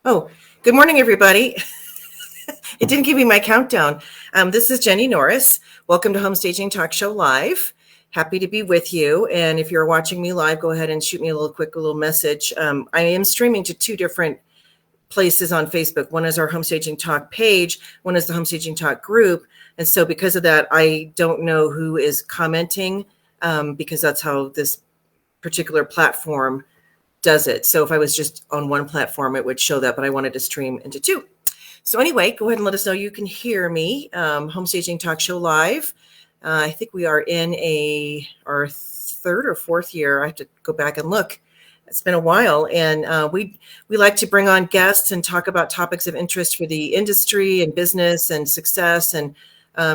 Oh, good morning, everybody. It didn't give me my countdown. This is Jenny Norris. Welcome to Home Staging Talk Show Live. Happy to be with you. And if you're watching me live, go ahead and shoot me a little message. I am streaming to two different places on Facebook. One is our Home Staging Talk page. One is the Home Staging Talk group. And so because of that, I don't know who is commenting because that's how this particular platform does it. So if I was just on one platform, it would show that, but I wanted to stream into two. So anyway, go ahead and let us know you can hear me. Home Staging Talk Show Live. I think we are in our third or fourth year. I have to go back and look. It's been a while, and we like to bring on guests and talk about topics of interest for the industry and business and success, and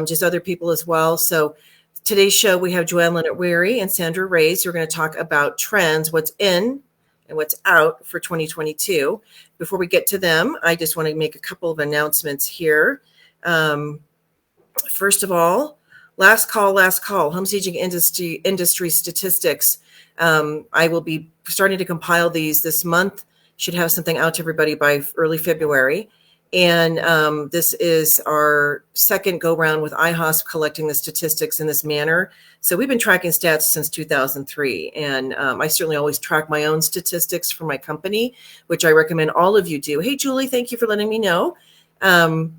just other people as well. So today's show, we have JoAnne Lenart-Weary and Sandra Racz. We're going to talk about trends, what's in and what's out for 2022. Before we get to them, I just want to make a couple of announcements here. First of all, last call, home staging industry statistics. I will be starting to compile these this month. Should have something out to everybody by early February. And this is our second go round with IHOS collecting the statistics in this manner. So we've been tracking stats since 2003. And I certainly always track my own statistics for my company, which I recommend all of you do. Hey, Julie, thank you for letting me know. And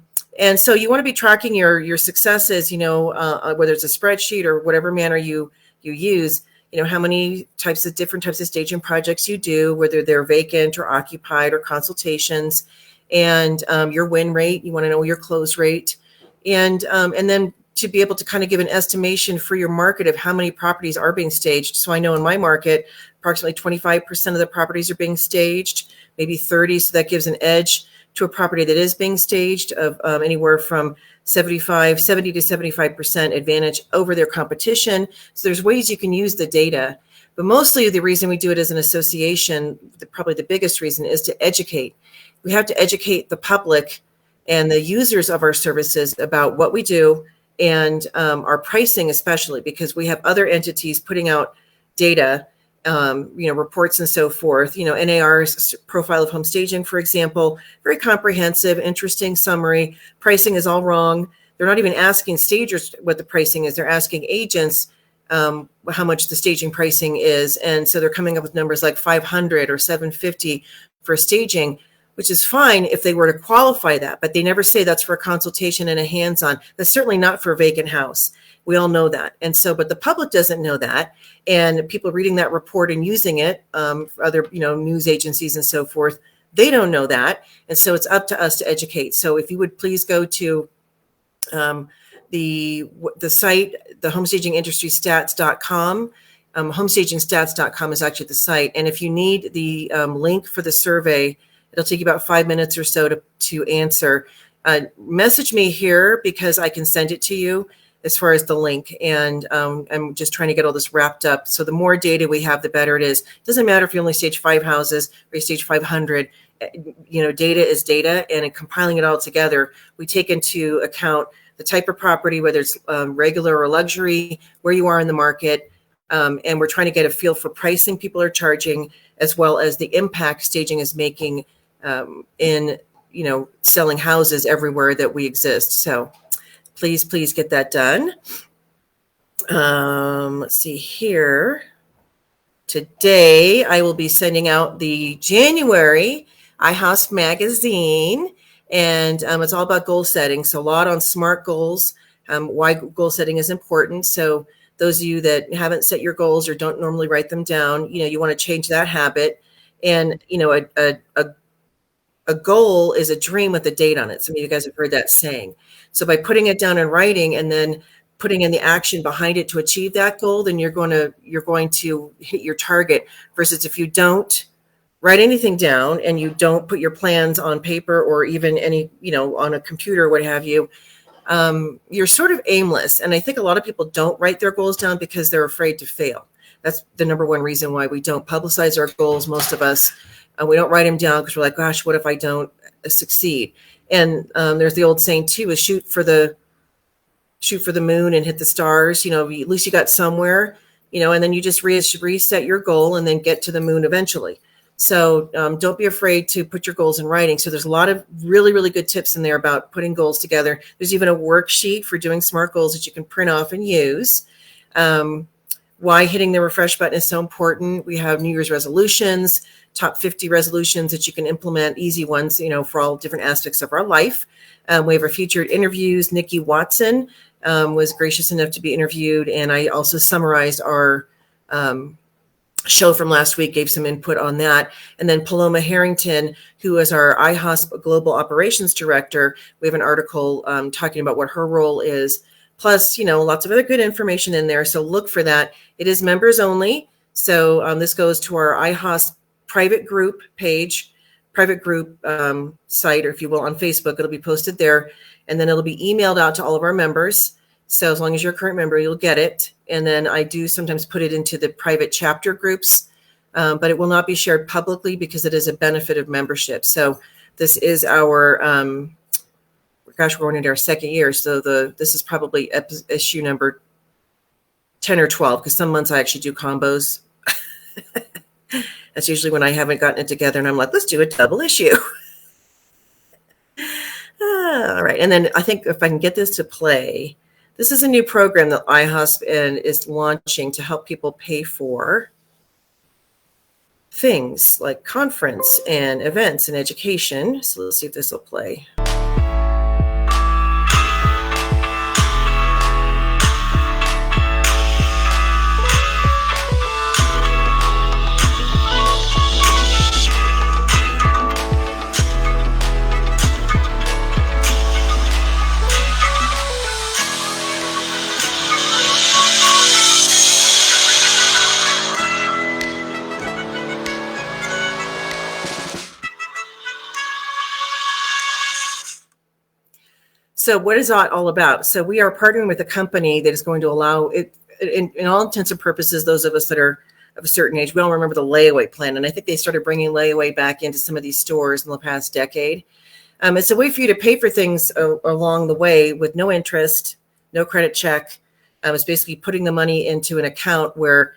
so you want to be tracking your successes, whether it's a spreadsheet or whatever manner you use, how many different types of staging projects you do, whether they're vacant or occupied or consultations. And your win rate, you want to know your close rate, and then to be able to kind of give an estimation for your market of how many properties are being staged. So I know in my market, approximately 25% of the properties are being staged, maybe 30. So that gives an edge to a property that is being staged of anywhere from 70 to 75% advantage over their competition. So there's ways you can use the data. But mostly the reason we do it as an association, probably the biggest reason, is to educate. We have to educate the public and the users of our services about what we do and our pricing, especially because we have other entities putting out data, reports and so forth. NAR's profile of home staging, for example, very comprehensive, interesting summary. Pricing is all wrong. They're not even asking stagers what the pricing is. They're asking agents how much the staging pricing is. And so they're coming up with numbers like $500 or $750 for staging, which is fine if they were to qualify that, but they never say that's for a consultation and a hands-on. That's certainly not for a vacant house. We all know that. And so, but the public doesn't know that. And people reading that report and using it, other, news agencies and so forth, they don't know that. And so it's up to us to educate. So if you would please go to the site, the homestagingindustrystats.com. Homestagingstats.com is actually the site. And if you need the link for the survey, it'll take you about 5 minutes or so to answer. Message me here because I can send it to you as far as the link. And I'm just trying to get all this wrapped up. So the more data we have, the better it is. It doesn't matter if you only stage 5 houses or you stage 500. Data is data, and in compiling it all together, we take into account the type of property, whether it's regular or luxury, where you are in the market. And we're trying to get a feel for pricing people are charging, as well as the impact staging is making in selling houses everywhere that we exist. So please get that done. Let's see here. Today I will be sending out the January iHouse magazine, and it's all about goal setting. So a lot on SMART goals, why goal setting is important. So those of you that haven't set your goals or don't normally write them down, you want to change that habit. And a goal is a dream with a date on it. Some of you guys have heard that saying. So by putting it down in writing and then putting in the action behind it to achieve that goal, then you're going to hit your target. Versus if you don't write anything down and you don't put your plans on paper or even any, on a computer, what have you, you're sort of aimless. And I think a lot of people don't write their goals down because they're afraid to fail. That's the number one reason why we don't publicize our goals, most of us. We don't write them down because we're like, gosh, what if I don't succeed? And there's the old saying too, is shoot for the moon and hit the stars. At least you got somewhere, and then you just reset your goal and then get to the moon eventually. So don't be afraid to put your goals in writing. So there's a lot of really, really good tips in there about putting goals together. There's even a worksheet for doing SMART goals that you can print off and use. Why hitting the refresh button is so important. We have New Year's resolutions, top 50 resolutions that you can implement, easy ones, for all different aspects of our life. We have our featured interviews. Nikki Watson was gracious enough to be interviewed. And I also summarized our show from last week, gave some input on that. And then Paloma Harrington, who is our IHOSP Global Operations Director, we have an article talking about what her role is, plus, lots of other good information in there. So look for that. It is members only. So this goes to our IHOSP private group page, private group site, or if you will, on Facebook. It'll be posted there. And then it'll be emailed out to all of our members. So as long as you're a current member, you'll get it. And then I do sometimes put it into the private chapter groups, but it will not be shared publicly because it is a benefit of membership. So this is our, we're going into our second year. So this is probably issue number 10 or 12, because some months I actually do combos. That's usually when I haven't gotten it together and I'm like, let's do a double issue. All right. And then I think if I can get this to play, this is a new program that IHOSP is launching to help people pay for things like conference and events and education. So let's see if this will play. So what is that all about? So we are partnering with a company that is going to allow it, in all intents and purposes, those of us that are of a certain age, we all remember the layaway plan. And I think they started bringing layaway back into some of these stores in the past decade. It's a way for you to pay for things along the way with no interest, no credit check. It's basically putting the money into an account where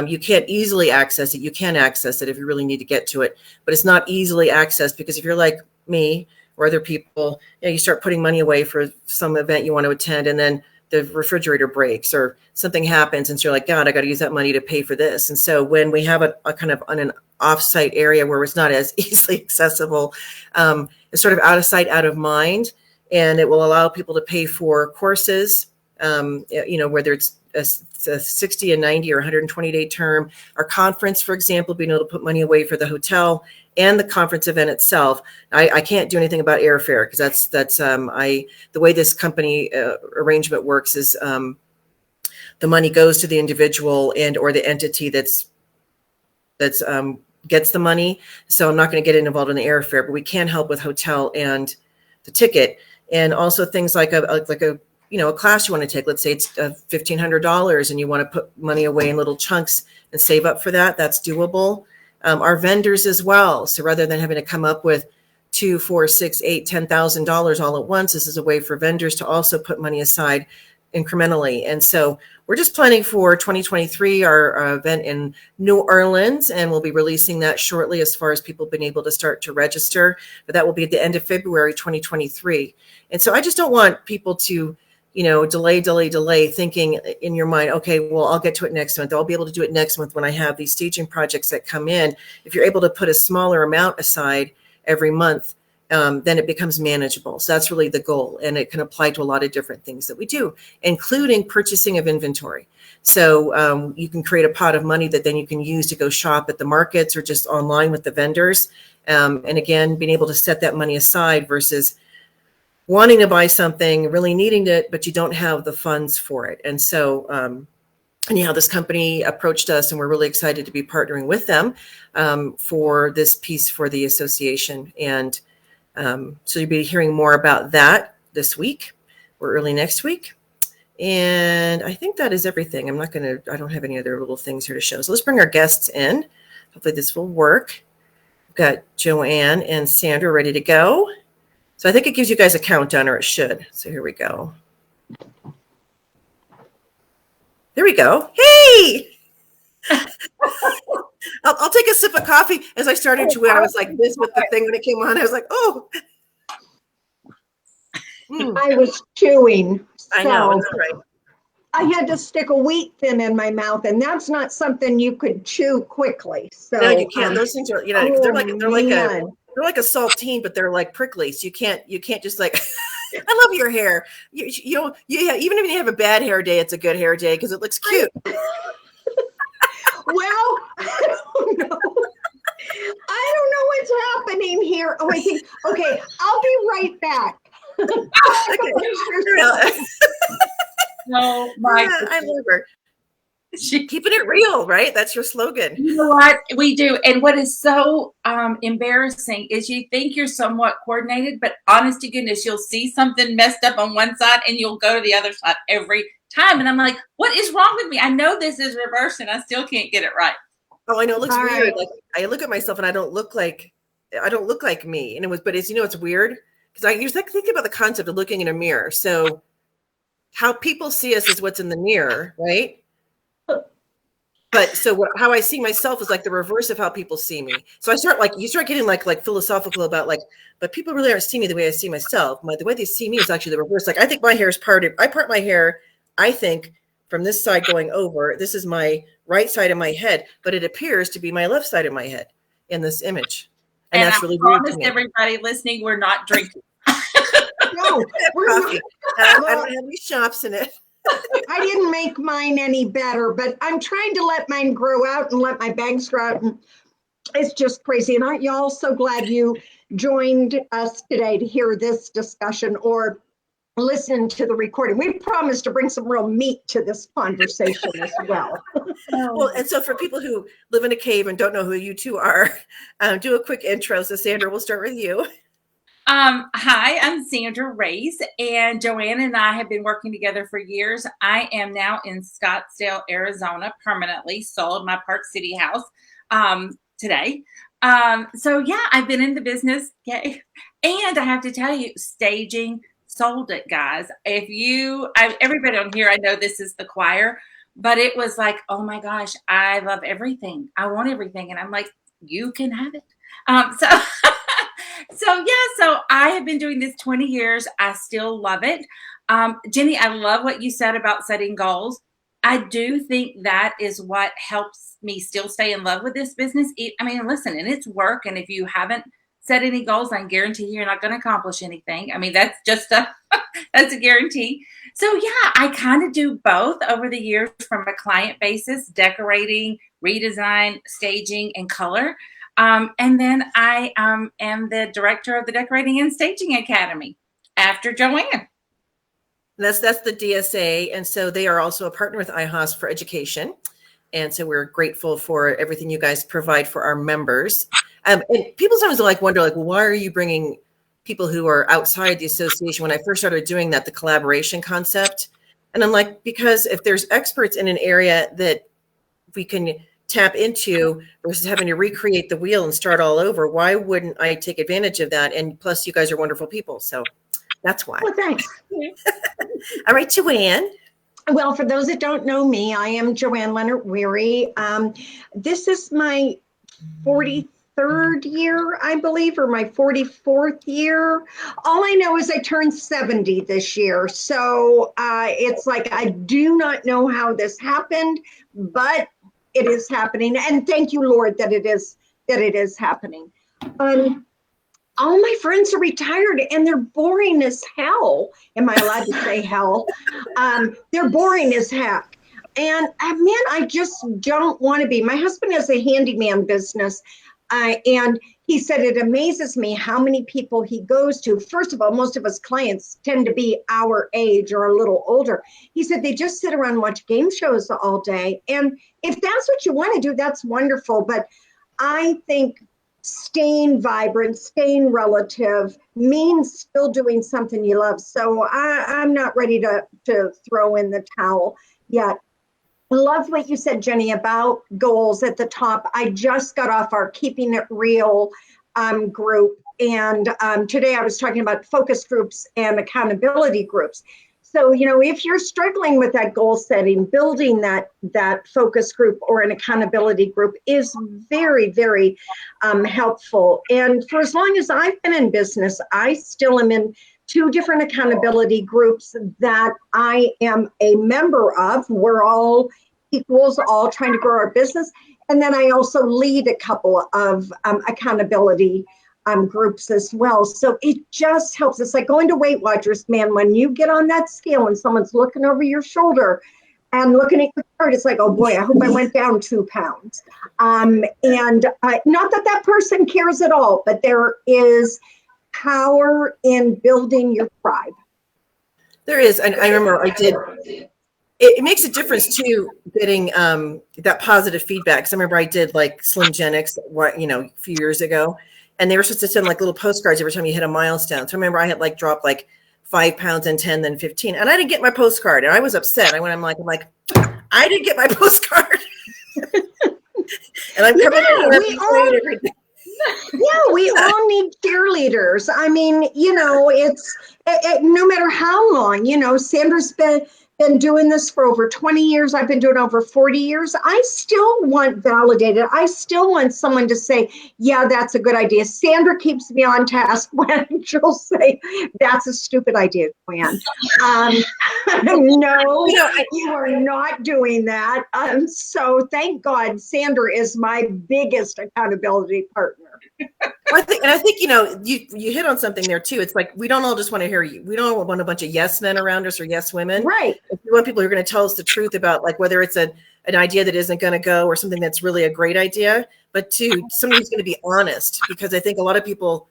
you can't easily access it. You can access it if you really need to get to it, but it's not easily accessed because if you're like me, or other people, you start putting money away for some event you want to attend, and then the refrigerator breaks or something happens, and so you're like, God, I got to use that money to pay for this. And so when we have a kind of on an off-site area where it's not as easily accessible, it's sort of out of sight, out of mind, and it will allow people to pay for courses, whether it's a 60, a 90, or 120-day term. Our conference, for example, being able to put money away for the hotel and the conference event itself. I can't do anything about airfare because that's the way this company arrangement works is the money goes to the individual and or the entity that's gets the money. So I'm not going to get involved in the airfare, but we can help with hotel and the ticket, and also things like a class you want to take. Let's say it's $1,500 and you want to put money away in little chunks and save up for that. That's doable. Our vendors as well. So rather than having to come up with $2,000, $4,000, $6,000, $8,000, $10,000 all at once, this is a way for vendors to also put money aside incrementally. And so we're just planning for 2023, our event in New Orleans, and we'll be releasing that shortly as far as people being able to start to register. But that will be at the end of February 2023. And so I just don't want people to delay, thinking in your mind, okay, well, I'll get to it next month. I'll be able to do it next month when I have these staging projects that come in. If you're able to put a smaller amount aside every month, then it becomes manageable. So that's really the goal. And it can apply to a lot of different things that we do, including purchasing of inventory. So you can create a pot of money that then you can use to go shop at the markets or just online with the vendors. And again, being able to set that money aside versus wanting to buy something, really needing it, but you don't have the funds for it. And so, anyhow, this company approached us and we're really excited to be partnering with them for this piece for the association. And so you'll be hearing more about that this week or early next week. And I think that is everything. I don't have any other little things here to show. So let's bring our guests in. Hopefully this will work. We've got JoAnne and Sandra ready to go. So I think it gives you guys a countdown, or it should. So here we go. There we go. Hey! I'll take a sip of coffee. As I started to win, I was like this with the thing when it came on. I was like, oh. I was chewing. I know, it's all right. I had to stick a wheat thin in my mouth, and that's not something you could chew quickly. So no, you can't. Those things are, they're like a saltine, but they're like prickly. So you can't just like. I love your hair. Even if you have a bad hair day, it's a good hair day because it looks cute. Well, I don't know what's happening here. Oh, I think, okay, I'll be right back. No, my I love her. Keeping it real, right? That's your slogan. You know what? We do. And what is so embarrassing is you think you're somewhat coordinated, but honest to goodness, you'll see something messed up on one side and you'll go to the other side every time. And I'm like, what is wrong with me? I know this is reversed and I still can't get it right. Oh, I know. It looks weird. Right. Like I look at myself and I don't look like me. And it's weird because I usually think about the concept of looking in a mirror. So how people see us is what's in the mirror, right? But how I see myself is like the reverse of how people see me. So you start getting like philosophical about but people really aren't seeing me the way I see myself. The way they see me is actually the reverse. Like I think my hair is parted. I part my hair, I think, from this side going over. This is my right side of my head, but it appears to be my left side of my head in this image. And that's really weird to me. Everybody listening, we're not drinking. No, we're coffee. I don't have any shops in it. I didn't make mine any better, but I'm trying to let mine grow out and let my bangs grow out. And it's just crazy. And aren't y'all so glad you joined us today to hear this discussion or listen to the recording? We promised to bring some real meat to this conversation as well. Well, and so for people who live in a cave and don't know who you two are, do a quick intro. So Sandra, we'll start with you. Hi, I'm Sandra Racz, and JoAnne and I have been working together for years. I am now in Scottsdale, Arizona, permanently sold my Park City house today. So yeah, I've been in the business. Yay. And I have to tell you, staging sold it, guys. Everybody on here, I know this is the choir, but it was like, oh my gosh, I love everything. I want everything. And I'm like, you can have it. So I have been doing this 20 years. I still love it. Jenny, I love what you said about setting goals. I do think that is what helps me still stay in love with this business. Listen, and it's work. And if you haven't set any goals, I guarantee you're not going to accomplish anything. That's just that's a guarantee. So yeah, I kind of do both over the years from a client basis, decorating, redesign, staging, and color. And then I am the director of the Decorating and Staging Academy after JoAnne. That's the DSA. And so they are also a partner with IHOS for education. And so we're grateful for everything you guys provide for our members. And people sometimes wonder, well, why are you bringing people who are outside the association? When I first started doing that, the collaboration concept. And I'm like, because if there's experts in an area that we can tap into versus having to recreate the wheel and start all over, why wouldn't I take advantage of that? And plus, you guys are wonderful people. So that's why. Well, thanks. All right, JoAnne. Well, for those that don't know me, I am JoAnne Lenart-Weary. This is my 43rd year, I believe, or my 44th year. All I know is I turned 70 this year. So it's like, I do not know how this happened, but it is happening. And thank you, Lord, that it is happening. All my friends are retired and they're boring as hell. Am I allowed to say hell? They're boring as heck. And I just don't want to be. My husband has a handyman business. And he said, it amazes me how many people he goes to. First of all, most of us clients tend to be our age or a little older. He said, they just sit around and watch game shows all day. And if that's what you want to do, that's wonderful. But I think staying vibrant, staying relative means still doing something you love. So I'm not ready to throw in the towel yet. I love what you said, Jenny, about goals at the top. I just got off our Keeping It Real group. And today I was talking about focus groups and accountability groups. So, if you're struggling with that goal setting, building that focus group or an accountability group is very, very helpful. And for as long as I've been in business, I still am in 2 different accountability groups that I am a member of. We're all equals, all trying to grow our business. And then I also lead a couple of accountability groups as well. So it just helps. It's like going to Weight Watchers, man. When you get on that scale and someone's looking over your shoulder and looking at your chart, it's like, oh boy, I hope I went down 2 pounds. And not that person cares at all, but there is power in building your tribe. There is. And I remember I did. It makes a difference too, getting that positive feedback. So I remember I did like Slimgenics, a few years ago, and they were supposed to send like little postcards every time you hit a milestone. So I remember I had like dropped like 5 pounds and 10, then 15, and I didn't get my postcard, and I was upset. I'm like, I didn't get my postcard, and I'm coming every day. Yeah, we all need cheerleaders. I mean, it's no matter how long, Sandra's been doing this for over 20 years. I've been doing it over 40 years. I still want validated. I still want someone to say, yeah, that's a good idea. Sandra keeps me on task when she'll say, that's a stupid idea, JoAnne. No, you are not doing that. So thank God Sandra is my biggest accountability partner. I think you hit on something there too. It's like we don't all just want to hear you. We don't want a bunch of yes men around us or yes women. Right. We want people who are going to tell us the truth about like whether it's an idea that isn't going to go or something that's really a great idea, but somebody who's going to be honest, because I think a lot of people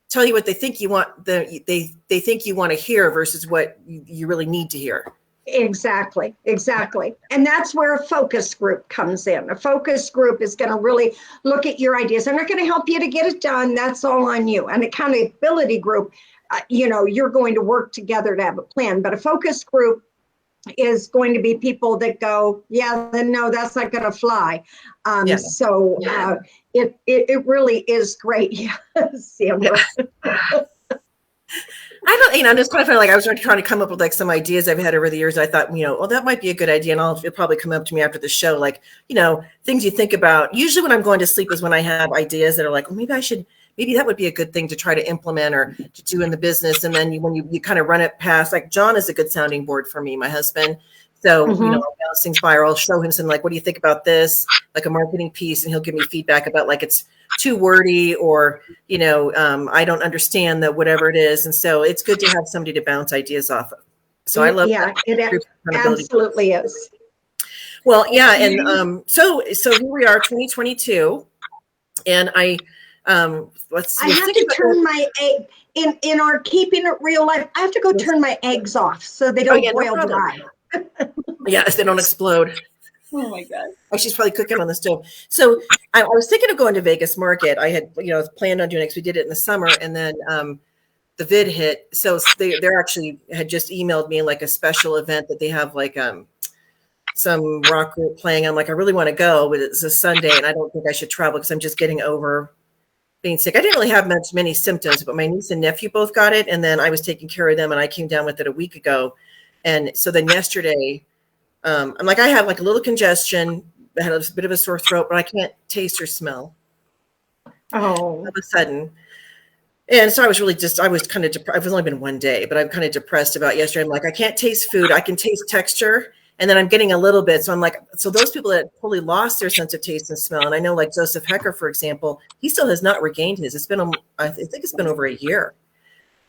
tell you what they think you want. They think you want to hear versus what you really need to hear. Exactly. And that's where a focus group comes in. A focus group is going to really look at your ideas. They're not going to help you to get it done. That's all on you. An accountability group, you're going to work together to have a plan. But a focus group is going to be people that go, yeah, then no, that's not going to fly. So it really is great. Yeah, Sandra. I'm just kind of feeling like I was trying to come up with like some ideas I've had over the years. I thought, that might be a good idea. And it'll probably come up to me after the show. Like, things you think about. Usually when I'm going to sleep is when I have ideas that are like, well, maybe that would be a good thing to try to implement or to do in the business. And then when you kind of run it past, like John is a good sounding board for me, my husband. So, I'll bounce things by, or I'll show him some, like, what do you think about this? Like a marketing piece, and he'll give me feedback about like, it's too wordy, or, I don't understand whatever it is. And so it's good to have somebody to bounce ideas off of. So I love that. It absolutely is. Well, yeah. And so here we are, 2022. And let's see. I have to turn my egg in our keeping it real life. I have to go turn my eggs off so they don't boil dry. Yes, they don't explode. Oh my God. Oh, she's probably cooking on the stove. So I was thinking of going to Vegas Market. I had, planned on doing it because we did it in the summer, and then the vid hit. So they're actually had just emailed me like a special event that they have like some rock group playing. I'm like, I really want to go, but it's a Sunday and I don't think I should travel because I'm just getting over being sick. I didn't really have many symptoms, but my niece and nephew both got it. And then I was taking care of them, and I came down with it a week ago. And so then yesterday, I'm like, I have like a little congestion. I had a bit of a sore throat, but I can't taste or smell. Oh, all of a sudden. And so I was really I was kind of depressed. It's only been one day, but I'm kind of depressed about yesterday. I'm like, I can't taste food. I can taste texture. And then I'm getting a little bit. So I'm like, so those people that totally lost their sense of taste and smell. And I know like Joseph Hecker, for example, he still has not regained his. It's been, I think it's been over a year.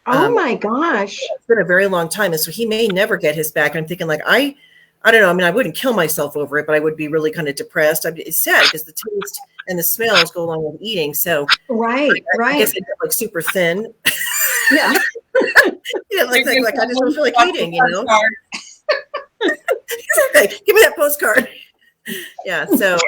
Oh my gosh. It's been a very long time. And so he may never get his back. And I'm thinking like, I don't know. I mean, I wouldn't kill myself over it, but I would be really kind of depressed. It's sad because the taste and the smells go along with eating. So right. I guess I get like super thin. Yeah. Like I just don't feel like eating, Exactly. Give me that postcard. Yeah. So,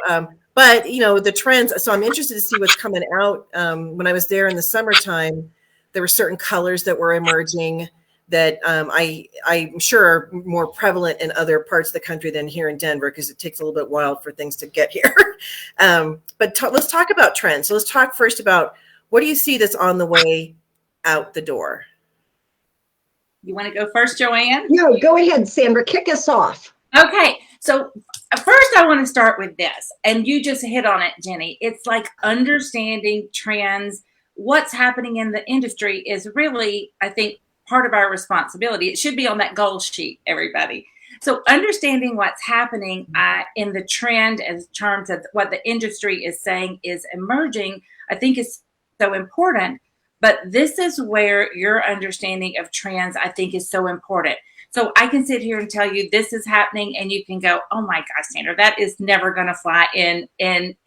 but the trends. So I'm interested to see what's coming out. When I was there in the summertime, there were certain colors that were emerging that I'm sure are more prevalent in other parts of the country than here in Denver, because it takes a little bit while for things to get here. But let's talk about trends. So let's talk first about what do you see that's on the way out the door? You want to go first, JoAnne? No, go ahead, Sandra. Kick us off. Okay, so first I want to start with this, and you just hit on it, Jenny. It's like understanding trends, what's happening in the industry is really, I think, part of our responsibility. It should be on that goal sheet, everybody. So understanding what's happening in the trend in terms of what the industry is saying is emerging, I think is so important. But this is where your understanding of trends, I think, is so important. So I can sit here and tell you this is happening, and you can go, oh my gosh, Sandra, that is never going to fly in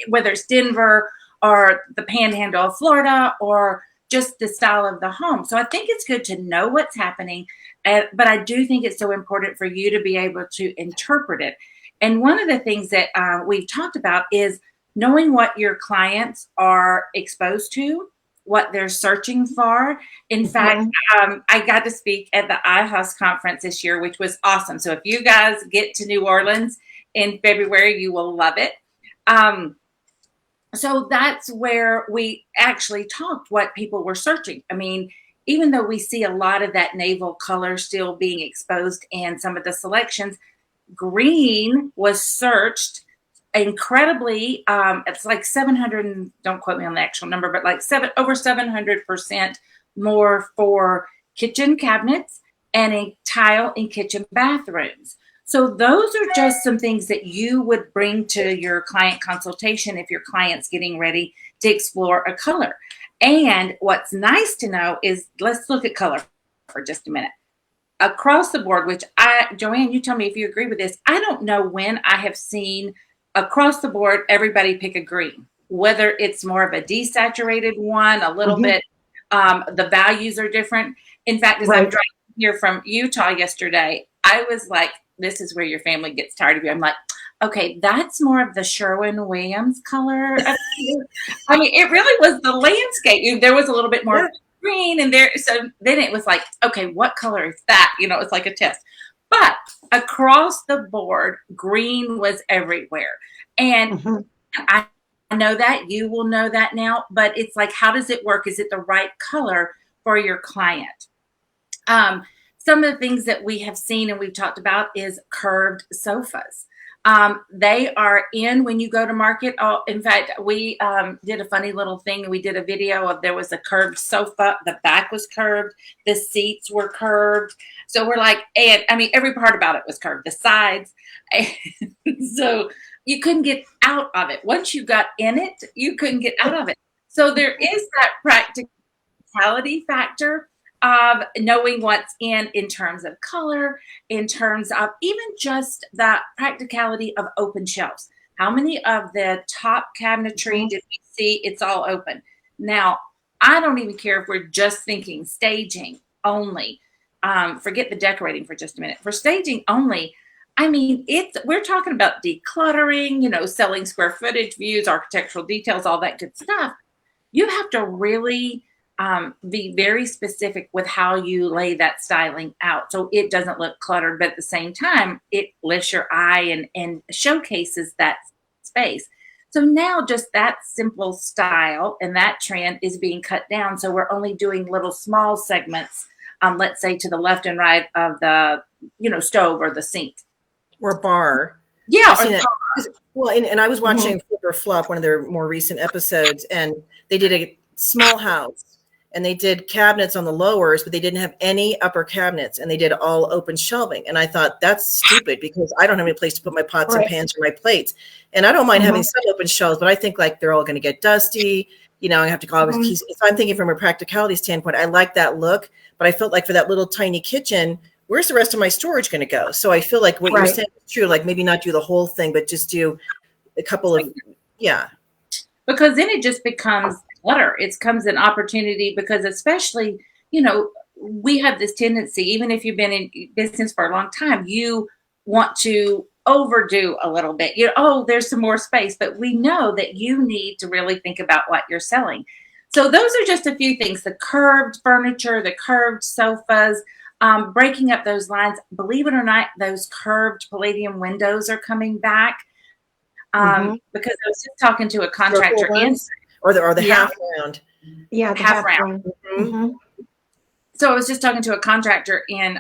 whether it's Denver or the Panhandle of Florida or just the style of the home. So I think it's good to know what's happening, but I do think it's so important for you to be able to interpret it. And one of the things that we've talked about is knowing what your clients are exposed to, what they're searching for. In fact, I got to speak at the iHouse conference this year, which was awesome. So if you guys get to New Orleans in February, you will love it. So that's where we actually talked what people were searching. I mean, even though we see a lot of that naval color still being exposed in some of the selections, green was searched incredibly. It's like 700, don't quote me on the actual number, but like over 700% more for kitchen cabinets and a tile in kitchen bathrooms. So those are just some things that you would bring to your client consultation if your client's getting ready to explore a color. And what's nice to know is, let's look at color for just a minute. Across the board, which JoAnne, you tell me if you agree with this, I don't know when I have seen across the board everybody pick a green, whether it's more of a desaturated one, a little bit, the values are different. In fact, as I'm driving here from Utah yesterday, I was like, this is where your family gets tired of you. I'm like, okay, that's more of the Sherwin-Williams color. I mean, it really was the landscape. There was a little bit more green in there. So then it was like, okay, what color is that? You know, it's like a test. But across the board, green was everywhere. And I know that you will know that now, but it's like, how does it work? Is it the right color for your client? Some of the things that we have seen and we've talked about is curved sofas. They are in when you go to market. Oh, in fact, we did a funny little thing. And we did a video of, there was a curved sofa. The back was curved. The seats were curved. So we're like, and I mean, every part about it was curved. The sides. So you couldn't get out of it. Once you got in it, you couldn't get out of it. So there is that practicality factor of knowing what's in terms of color, in terms of even just the practicality of open shelves. How many of the top cabinetry did we see? It's all open. Now, I don't even care if we're just thinking staging only. Forget the decorating for just a minute. For staging only, I mean, we're talking about decluttering, you know, selling square footage views, architectural details, all that good stuff. You have to really be very specific with how you lay that styling out so it doesn't look cluttered, but at the same time, it lifts your eye and showcases that space. So now just that simple style and that trend is being cut down. So we're only doing little small segments, let's say to the left and right of the, you know, stove or the sink. Or bar. Yeah. Well, and I was watching Flip or Flop, one of their more recent episodes, and they did a small house. And they did cabinets on the lowers, but they didn't have any upper cabinets, and they did all open shelving. And I thought, that's stupid because I don't have any place to put my pots and pans or my plates. And I don't mind having some open shelves, but I think like they're all going to get dusty. You know, I have to call so I'm thinking from a practicality standpoint, I like that look, but I felt like for that little tiny kitchen, where's the rest of my storage going to go? So I feel like what you're saying is true. Like maybe not do the whole thing, but just do a couple of, Because then it just becomes clutter. It becomes an opportunity because especially, you know, we have this tendency, even if you've been in business for a long time, you want to overdo a little bit. You know, oh, there's some more space, but we know that you need to really think about what you're selling. So those are just a few things: the curved furniture, the curved sofas, breaking up those lines. Believe it or not, those curved palladium windows are coming back. Because I was just talking to a contractor or the half round. Yeah, the half round. So I was just talking to a contractor in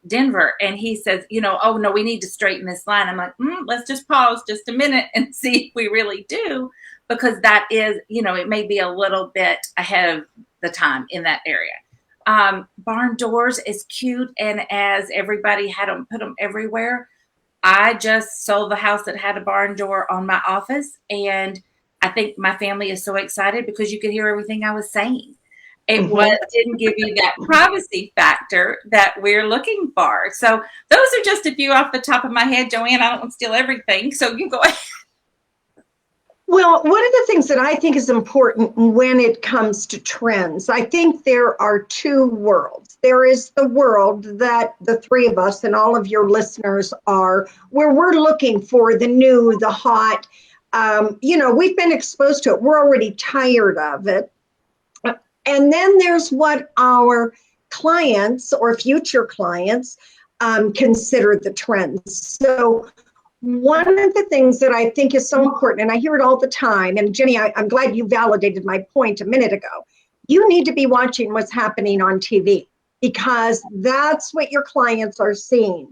Denver, and he says, oh no, we need to straighten this line. I'm like, let's just pause just a minute and see if we really do, because that is, it may be a little bit ahead of the time in that area. Barn doors is cute, and as everybody had them put them everywhere, I just sold the house that had a barn door on my office, and I think my family is so excited because you could hear everything I was saying. It didn't give you that privacy factor that we're looking for. So those are just a few off the top of my head, JoAnne. I don't want to steal everything, so you go ahead. Well, one of the things that I think is important when it comes to trends, I think there are two worlds. There is the world that the three of us and all of your listeners are, where we're looking for the new, the hot. We've been exposed to it. We're already tired of it. And then there's what our clients or future clients consider the trends. So one of the things that I think is so important, and I hear it all the time, and Jenny, I'm glad you validated my point a minute ago. You need to be watching what's happening on TV, because that's what your clients are seeing.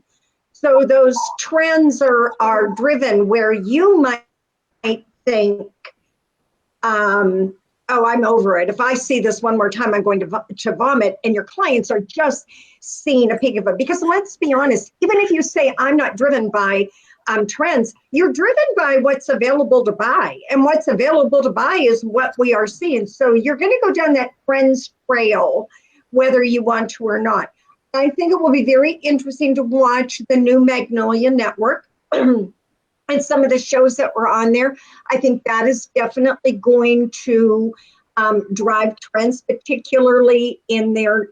So those trends are driven where you might think, oh, I'm over it. If I see this one more time, I'm going to vomit. And your clients are just seeing a peek of it. Because let's be honest, even if you say I'm not driven by trends, you're driven by what's available to buy. And what's available to buy is what we are seeing. So you're going to go down that trends trail, whether you want to or not. I think it will be very interesting to watch the new Magnolia Network. And some of the shows that were on there, I think that is definitely going to drive trends, particularly in their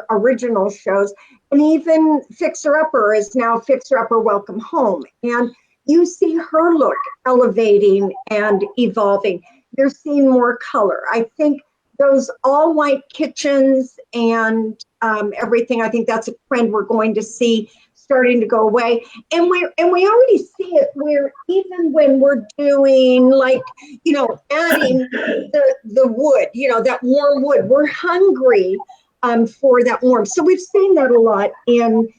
original shows. And even Fixer Upper is now Fixer Upper Welcome Home. And you see her look elevating and evolving. You're seeing more color. I think those all white kitchens and everything, I think that's a trend we're going to see starting to go away. And we already see it where even when we're doing adding the wood, that warm wood, we're hungry for that warmth. So we've seen that a lot in,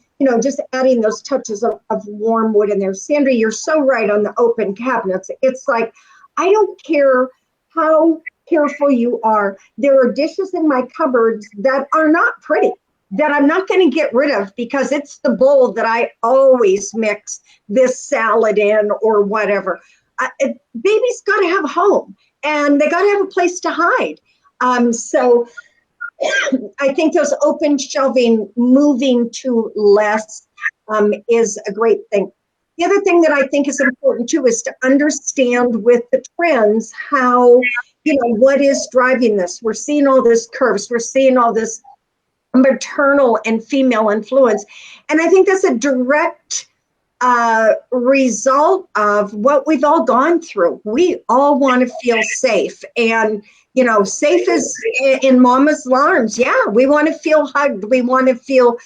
just adding those touches of warm wood in there. Sandra, you're so right on the open cabinets. It's like, I don't care how careful you are. There are dishes in my cupboards that are not pretty, that I'm not going to get rid of because it's the bowl that I always mix this salad in or whatever. Baby's got to have a home, and they got to have a place to hide. So I think those open shelving, moving to less is a great thing. The other thing that I think is important too is to understand with the trends how, what is driving this. We're seeing all this curves. We're seeing all this maternal and female influence. And I think that's a direct result of what we've all gone through. We all want to feel safe. And, safe is in mama's arms. Yeah, we want to feel hugged. We want to feel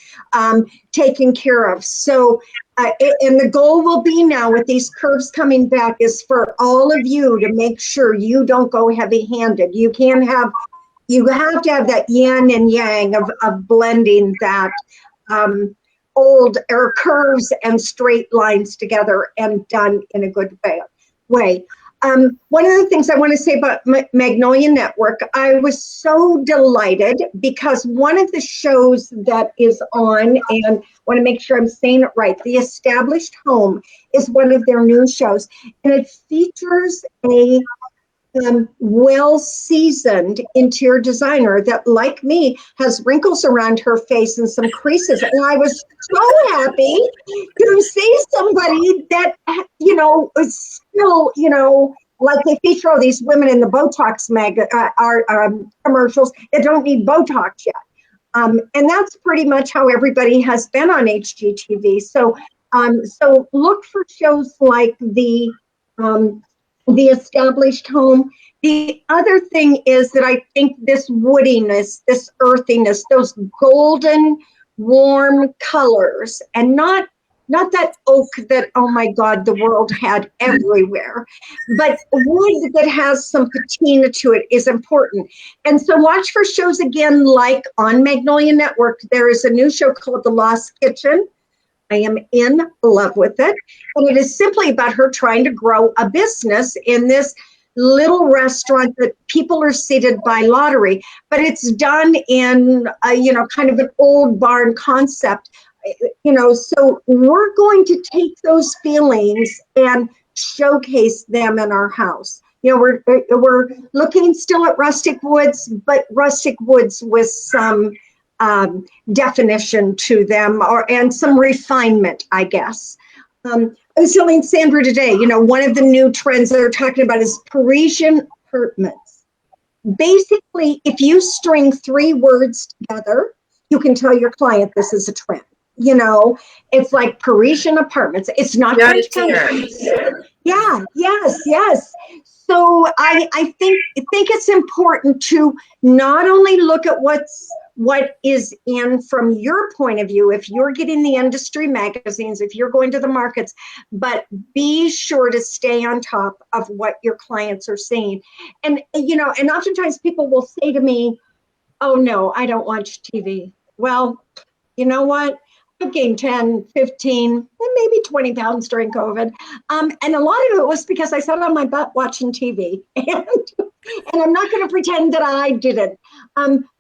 taken care of. So, and the goal will be now with these curves coming back is for all of you to make sure you don't go heavy-handed. You have to have that yin and yang of blending that old or curves and straight lines together and done in a good way. One of the things I want to say about Magnolia Network, I was so delighted because one of the shows that is on, and I want to make sure I'm saying it right, The Established Home is one of their new shows, and it features a well-seasoned interior designer that, like me, has wrinkles around her face and some creases. And I was so happy to see somebody that, is still, like they feature all these women in the Botox commercials that don't need Botox yet. And that's pretty much how everybody has been on HGTV. So look for shows like the Established Home. The other thing is that I think this woodiness, this earthiness, those golden, warm colors, and not not that oak that, oh my God, the world had everywhere, but wood that has some patina to it is important. And so watch for shows again, like on Magnolia Network. There is a new show called The Lost Kitchen. I am in love with it. And it is simply about her trying to grow a business in this little restaurant that people are seated by lottery, but it's done in, kind of an old barn concept. So we're going to take those feelings and showcase them in our house. We're looking still at rustic woods, but rustic woods with some definition to them, and some refinement, I guess. I was telling Sandra today, one of the new trends that they're talking about is Parisian apartments. Basically, if you string 3 words together, you can tell your client this is a trend. It's like Parisian apartments. It's not French countries. Yeah, yes. So I think it's important to not only look at what is in from your point of view, if you're getting the industry magazines, if you're going to the markets, but be sure to stay on top of what your clients are saying. And oftentimes people will say to me, oh no, I don't watch TV. Well, you know what? I've gained 10, 15, and maybe 20 pounds during COVID. And a lot of it was because I sat on my butt watching TV. And I'm not going to pretend that I didn't.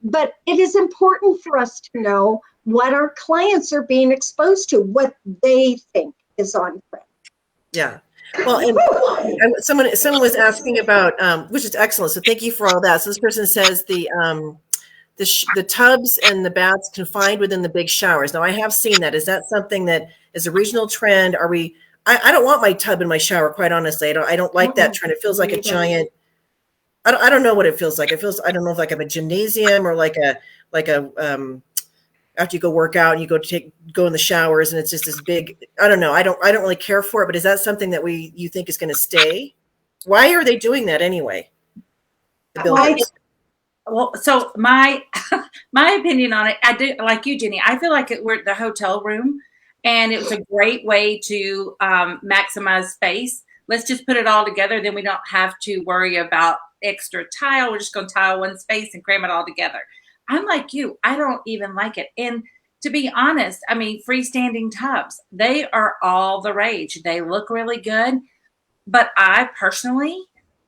But it is important for us to know what our clients are being exposed to, what they think is on trend. Yeah. Well, and someone was asking about, which is excellent. So thank you for all that. So this person says the tubs and the baths confined within the big showers. Now I have seen that. Is that something that is a regional trend? I don't want my tub in my shower, quite honestly. I don't like that trend. It feels like a giant, I don't know what it feels like. I don't know if like I'm a gymnasium or like a after you go work out and you go in the showers and it's just this big, I don't know. I don't really care for it, but is that something that you think is going to stay? Why are they doing that anyway? The buildings. Well, so my opinion on it, I do like you, Jenny. I feel like we're at the hotel room, and it was a great way to maximize space. Let's just put it all together. Then we don't have to worry about extra tile. We're just going to tile one space and cram it all together. I'm like you. I don't even like it. And to be honest, I mean, freestanding tubs, they are all the rage. They look really good, but I personally,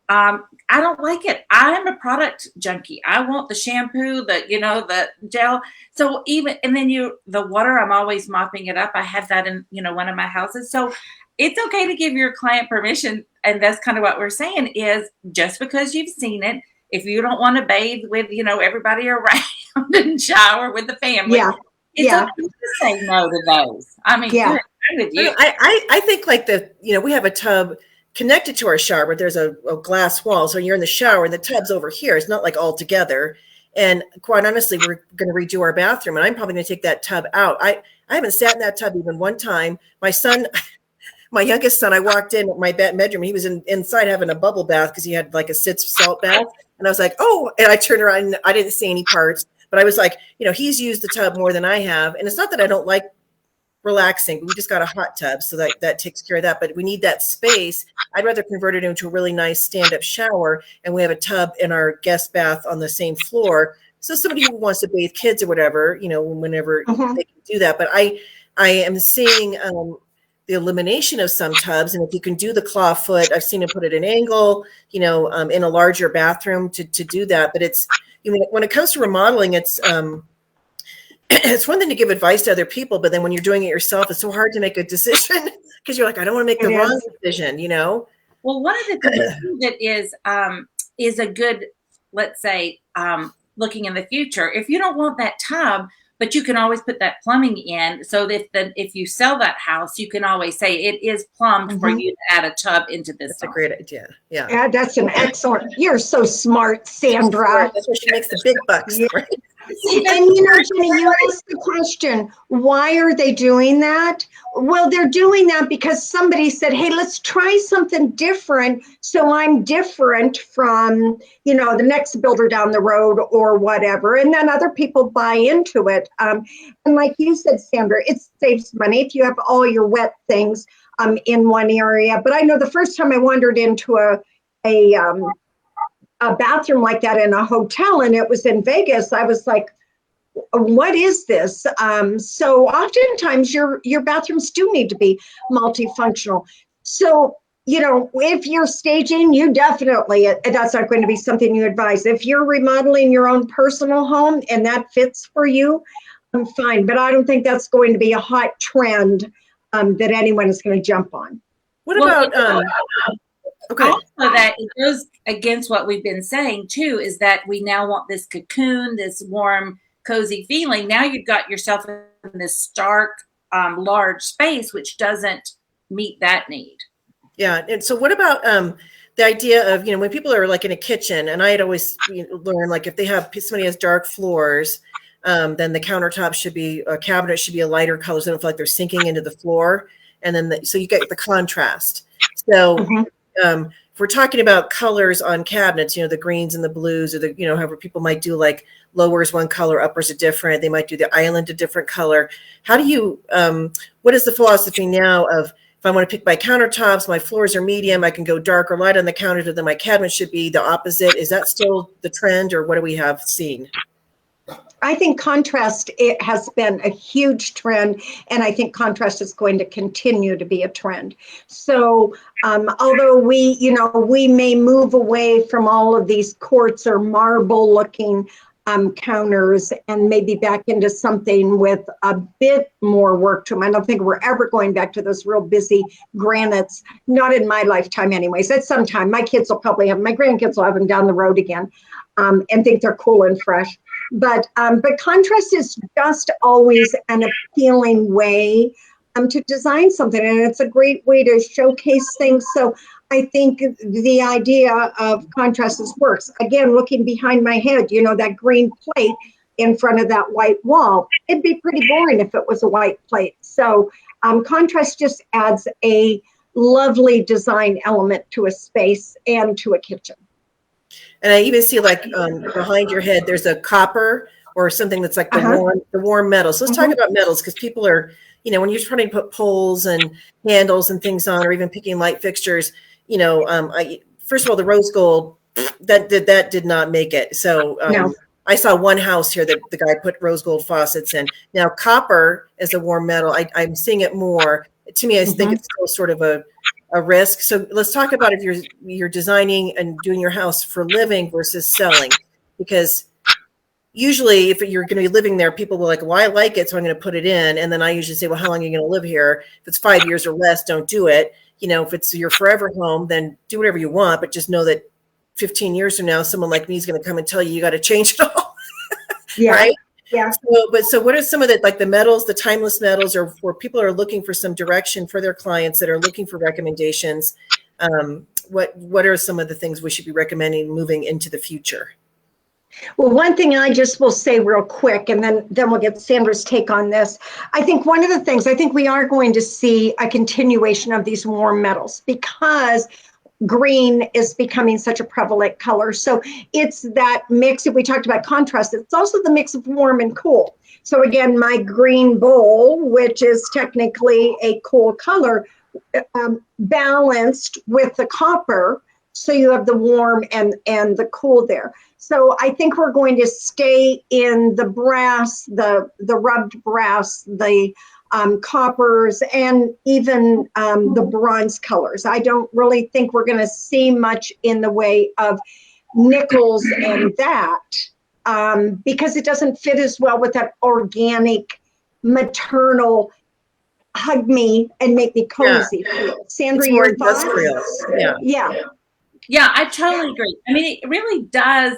I don't like it. I'm a product junkie. I want the shampoo, the gel. So and then the water, I'm always mopping it up. I have that in, one of my houses. So it's okay to give your client permission. And that's kind of what we're saying is just because you've seen it, if you don't want to bathe with, everybody around and shower with the family, it's okay to say no to those. I mean, good with you. I think like we have a tub connected to our shower, but there's a glass wall. So you're in the shower and the tub's over here. It's not like all together. And quite honestly, we're going to redo our bathroom and I'm probably going to take that tub out. I haven't sat in that tub even one time. My youngest son, I walked in my bedroom. He was inside having a bubble bath because he had like a salt bath. And I was like, oh, and I turned around and I didn't see any parts, but I was like, he's used the tub more than I have. And it's not that I don't like relaxing, but we just got a hot tub. So that takes care of that. But we need that space. I'd rather convert it into a really nice stand-up shower. And we have a tub in our guest bath on the same floor. So somebody who wants to bathe kids or whatever, whenever they can do that. But I am seeing the elimination of some tubs. And if you can do the claw foot, I've seen them put it at an angle, in a larger bathroom to do that. But it's, when it comes to remodeling, it's one thing to give advice to other people, but then when you're doing it yourself, it's so hard to make a decision because you're like, I don't want to make the wrong decision, Well, one of the things that is a good, let's say, looking in the future, if you don't want that tub, but you can always put that plumbing in. So that if you sell that house, you can always say it is plumbed for you to add a tub into this. That's a great idea. Yeah, that's an excellent. You're so smart, Sandra. That's where she makes the big bucks. And Jenny, you asked the question, why are they doing that? Well, they're doing that because somebody said, hey, let's try something different. So I'm different from, the next builder down the road or whatever. And then other people buy into it. And like you said, Sandra, it saves money if you have all your wet things in one area. But I know the first time I wandered into a bathroom like that in a hotel, and it was in Vegas, I was like, what is this? So oftentimes your bathrooms do need to be multifunctional. So, if you're staging, you definitely, that's not going to be something you advise. If you're remodeling your own personal home and that fits for you, I'm fine. But I don't think that's going to be a hot trend that anyone is going to jump on. What about, okay. Also, that it goes against what we've been saying too, is that we now want this cocoon, this warm, cozy feeling. Now you've got yourself in this stark, large space, which doesn't meet that need. Yeah. And so what about the idea of, when people are like in a kitchen, and I had always learned, like if they have, somebody has dark floors, then the countertop should be, a cabinet should be a lighter color, so they don't feel like they're sinking into the floor. And then, so you get the contrast. So if we're talking about colors on cabinets, the greens and the blues, or the, however people might do, like lowers one color, uppers a different, they might do the island a different color. How do you, what is the philosophy now of, if I want to pick my countertops, my floors are medium, I can go dark or light on the counter, then my cabinet should be the opposite. Is that still the trend, or what do we have seen? I think contrast, it has been a huge trend, and I think contrast is going to continue to be a trend. So although we may move away from all of these quartz or marble looking counters and maybe back into something with a bit more work to them. I don't think we're ever going back to those real busy granites, not in my lifetime anyways. At some time, my kids will probably have, my grandkids will have them down the road again and think they're cool and fresh. But contrast is just always an appealing way to design something, and it's a great way to showcase things. So I think the idea of contrast works. Again, looking behind my head, that green plate in front of that white wall, it'd be pretty boring if it was a white plate. So contrast just adds a lovely design element to a space and to a kitchen. And I even see, like, behind your head, there's a copper or something that's like the warm metal. So let's talk about metals, because people are, when you're trying to put poles and handles and things on, or even picking light fixtures, first of all, the rose gold, that did not make it. So No. I saw one house here that the guy put rose gold faucets in. Now copper as a warm metal, I'm seeing it more. To me, I think it's still sort of a risk. So let's talk about if you're designing and doing your house for living versus selling, because usually if you're going to be living there, people will like, well, I like it, so I'm going to put it in. And then I usually say, well, how long are you going to live here? If it's 5 years or less, don't do it. If it's your forever home, then do whatever you want, but just know that 15 years from now, someone like me is going to come and tell you got to change it all. Yeah. Right? Yeah. So what are some of the, like the metals, the timeless metals, or where people are looking for some direction for their clients that are looking for recommendations? What are some of the things we should be recommending moving into the future? Well, one thing I just will say real quick, and then we'll get Sandra's take on this. I think one of the things, I think we are going to see a continuation of these warm metals, because green is becoming such a prevalent color. So it's that mix. If we talked about contrast, it's also the mix of warm and cool. So again, my green bowl, which is technically a cool color, balanced with the copper. So you have the warm and the cool there. So I think we're going to stay in the brass, the rubbed brass, the coppers, and even the bronze colors. I don't really think we're going to see much in the way of nickels and that, because it doesn't fit as well with that organic, maternal, hug me and make me cozy feel. Sandra, your thoughts? Yeah, I totally agree. I mean, it really does.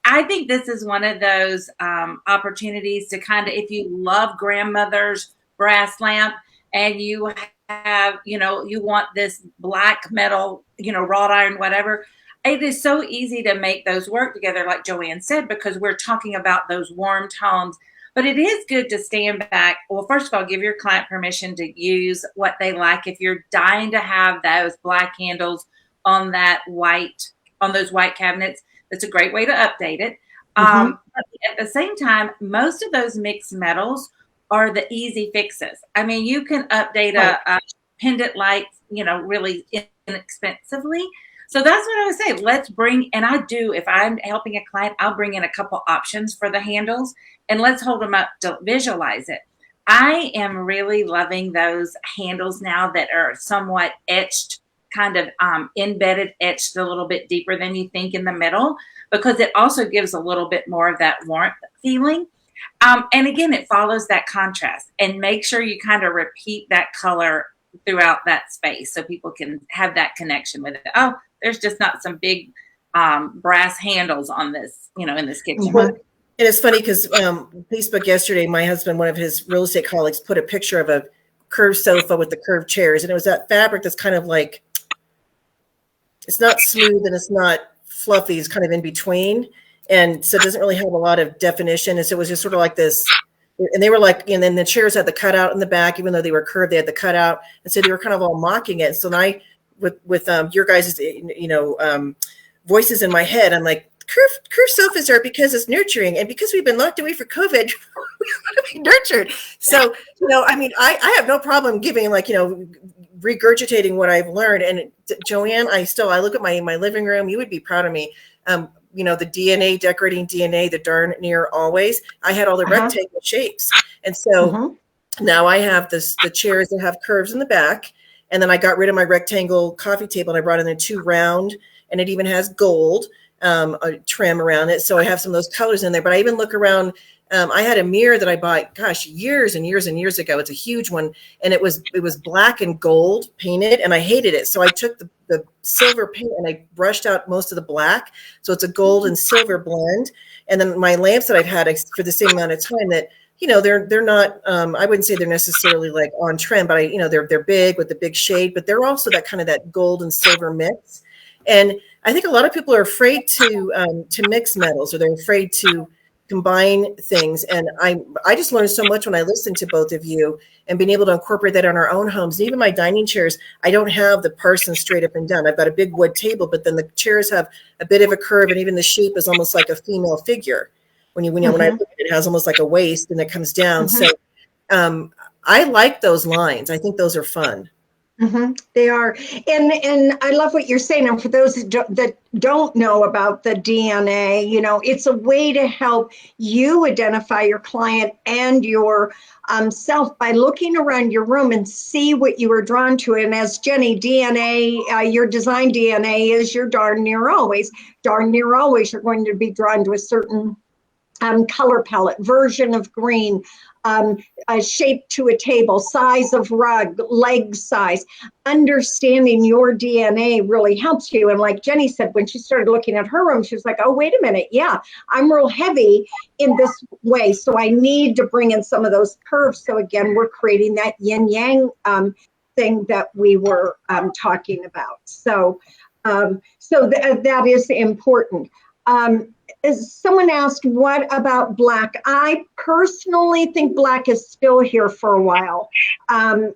I think this is one of those opportunities to kind of, if you love grandmother's brass lamp and you have, you want this black metal, wrought iron, whatever, it is so easy to make those work together, like JoAnne said, because we're talking about those warm tones. But it is good to stand back. Well, first of all, give your client permission to use what they like. If you're dying to have those black handles on those white cabinets, that's a great way to update it. But at the same time, most of those mixed metals are the easy fixes. I mean, you can update a pendant light, really inexpensively. So that's what I would say. Let's bring, and I do, if I'm helping a client, I'll bring in a couple options for the handles and let's hold them up to visualize it. I am really loving those handles now that are somewhat etched, kind of embedded, etched a little bit deeper than you think in the middle, because it also gives a little bit more of that warmth feeling. And again, it follows that contrast, and make sure you kind of repeat that color throughout that space so people can have that connection with it. Oh, there's just not some big brass handles on this, in this kitchen. Well, and it's funny because Facebook yesterday, my husband, one of his real estate colleagues, put a picture of a curved sofa with the curved chairs, and it was that fabric that's kind of like, it's not smooth and it's not fluffy, it's kind of in between, and so it doesn't really have a lot of definition. And so it was just sort of like this, and they were like, and then the chairs had the cutout in the back, even though they were curved, they had the cutout, and so they were kind of all mocking it. So then I, with your guys', voices in my head, I'm like, curved sofas are because it's nurturing, and because we've been locked away for COVID, we want to be nurtured. So, I mean, I have no problem giving, regurgitating what I've learned. And JoAnne, I look at my living room. You would be proud of me. The DNA, decorating DNA, the darn near always. I had all the rectangle shapes, and so now I have the chairs that have curves in the back, and then I got rid of my rectangle coffee table and I brought in the 2 round, and it even has gold trim around it. So I have some of those colors in there. But I even look around. I had a mirror that I bought, years and years and years ago. It's a huge one, and it was black and gold painted, and I hated it. So I took the silver paint and I brushed out most of the black, so it's a gold and silver blend. And then my lamps that I've had for the same amount of time, that they're not. I wouldn't say they're necessarily like on trend, but they're big with the big shade, but they're also that gold and silver mix. And I think a lot of people are afraid to mix metals, or they're afraid to combine things. And I just learned so much when I listened to both of you and being able to incorporate that in our own homes. And even my dining chairs, I don't have the Parsons straight up and down. I've got a big wood table, but then the chairs have a bit of a curve, and even the shape is almost like a female figure. When I look at it, it has almost like a waist and it comes down. So I like those lines. I think those are fun. They are. And I love what you're saying. And for those that don't know about the DNA, it's a way to help you identify your client and your self by looking around your room and see what you are drawn to. And as Jenny, DNA, your design DNA is your darn near always. Darn near always, you're going to be drawn to a certain color palette, version of green, shape to a table, size of rug, leg size. Understanding your DNA really helps you. And like Jenny said, when she started looking at her room, she was like, oh, wait a minute. Yeah, I'm real heavy in this way. So I need to bring in some of those curves. So again, we're creating that yin yang thing that we were talking about. So that is important. Someone asked, what about black? I personally think black is still here for a while, and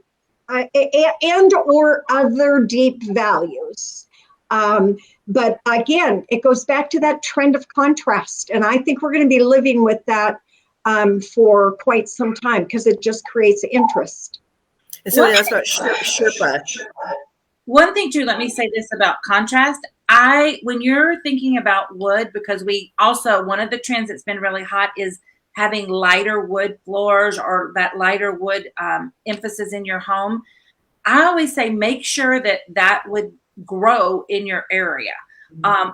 or other deep values. But again, it goes back to that trend of contrast. And I think we're going to be living with that for quite some time, because it just creates interest. And so that's about Sherpa. One thing too, let me say this about contrast. When you're thinking about wood, because one of the trends that's been really hot is having lighter wood floors, or that lighter wood emphasis in your home. I always say, make sure that would grow in your area,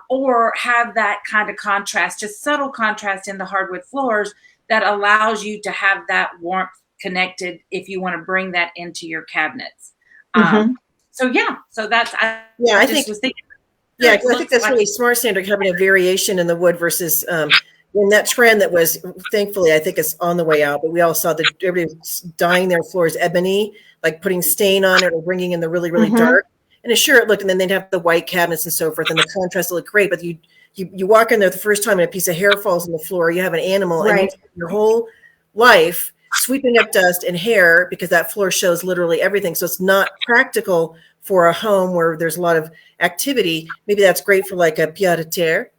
or have that kind of contrast, just subtle contrast in the hardwood floors that allows you to have that warmth connected if you want to bring that into your cabinets. So that's, I was thinking. Yeah, I think that's really smart, Sandra, having a variation in the wood versus in that trend that was, thankfully, I think it's on the way out. But we all saw that everybody was dyeing their floors ebony, like putting stain on it or bringing in the really, really dark. And sure, it looked, and then they'd have the white cabinets and so forth, and the contrast looked great. But you walk in there the first time and a piece of hair falls on the floor, you have an animal, and you spend your whole life sweeping up dust and hair because that floor shows literally everything. So it's not practical for a home where there's a lot of activity. Maybe that's great for like a pied à terre,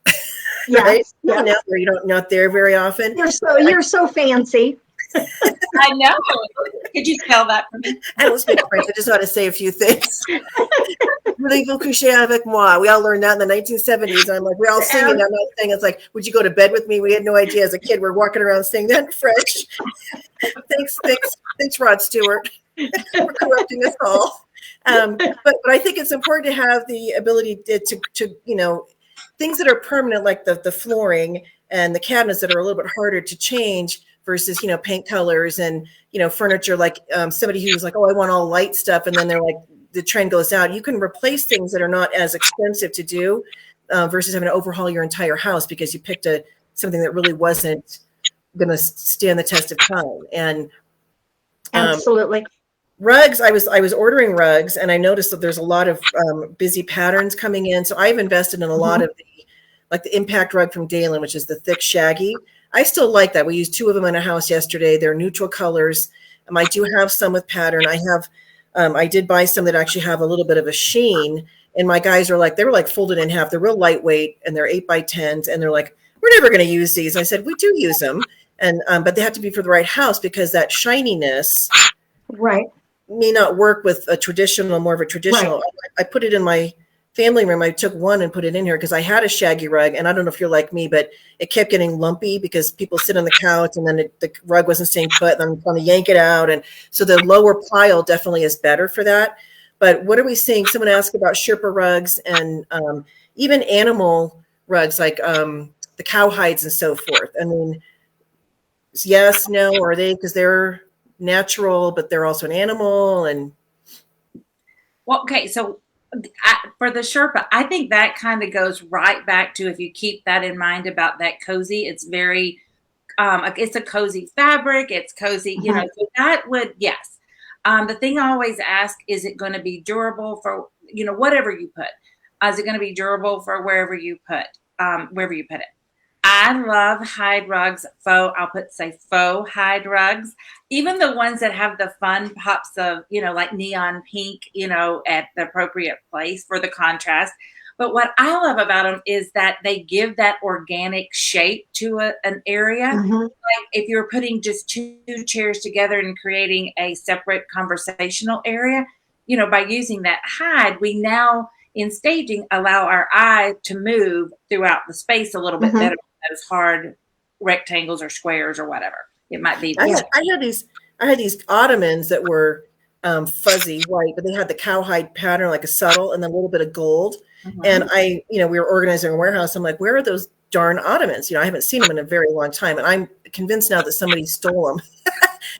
right? Yeah. Where you're not there very often. You're so fancy. I know. Could you spell that for me? I don't speak French. I just want to say a few things. Voulez-vous coucher avec moi? We all learned that in the 1970s. And I'm like, we're all singing. I'm not saying it's like, would you go to bed with me? We had no idea as a kid. We're walking around saying that in French. Thanks, Rod Stewart, for corrupting us all. But I think it's important to have the ability to things that are permanent, like the flooring and the cabinets that are a little bit harder to change versus, paint colors and, furniture, like somebody who's like, oh, I want all light stuff. And then they're like, the trend goes out. You can replace things that are not as expensive to do versus having to overhaul your entire house because you picked something that really wasn't going to stand the test of time. And absolutely. Rugs, I was ordering rugs, and I noticed that there's a lot of busy patterns coming in. So I've invested in a lot of the impact rug from Dalen, which is the thick shaggy. I still like that. We used 2 of them in a house yesterday. They're neutral colors. I do have some with pattern. I did buy some that actually have a little bit of a sheen, and my guys they were like folded in half. They're real lightweight, and they're 8x10s, and they're like, we're never going to use these. I said, we do use them, and but they have to be for the right house because that shininess may not work with more of a traditional. Right. I put it in my family room. I took one and put it in here because I had a shaggy rug, and I don't know if you're like me, but it kept getting lumpy because people sit on the couch and then the rug wasn't staying put, and I'm trying to yank it out. And so the lower pile definitely is better for that. But what are we seeing? Someone asked about Sherpa rugs and even animal rugs like the cow hides and so forth. I mean, yes, no, or are they, because they're natural, but they're also an animal? And well, okay, so for the Sherpa, I think that kind of goes right back to, if you keep that in mind about that cozy, it's very, it's a cozy fabric. It's cozy, so that would, yes. The thing I always ask, is it going to be durable for, whatever you put? Is it going to be durable for wherever you put it? I love hide rugs, faux hide rugs, even the ones that have the fun pops of, like neon pink, at the appropriate place for the contrast. But what I love about them is that they give that organic shape to an area. Like if you're putting just 2 chairs together and creating a separate conversational area, by using that hide, we now in staging allow our eye to move throughout the space a little bit better. Those hard rectangles or squares or whatever it might be. I had these ottomans that were fuzzy white, but they had the cowhide pattern, like a subtle, and then a little bit of gold. And we were organizing a warehouse. I'm like, where are those darn ottomans? I haven't seen them in a very long time, and I'm convinced now that somebody stole them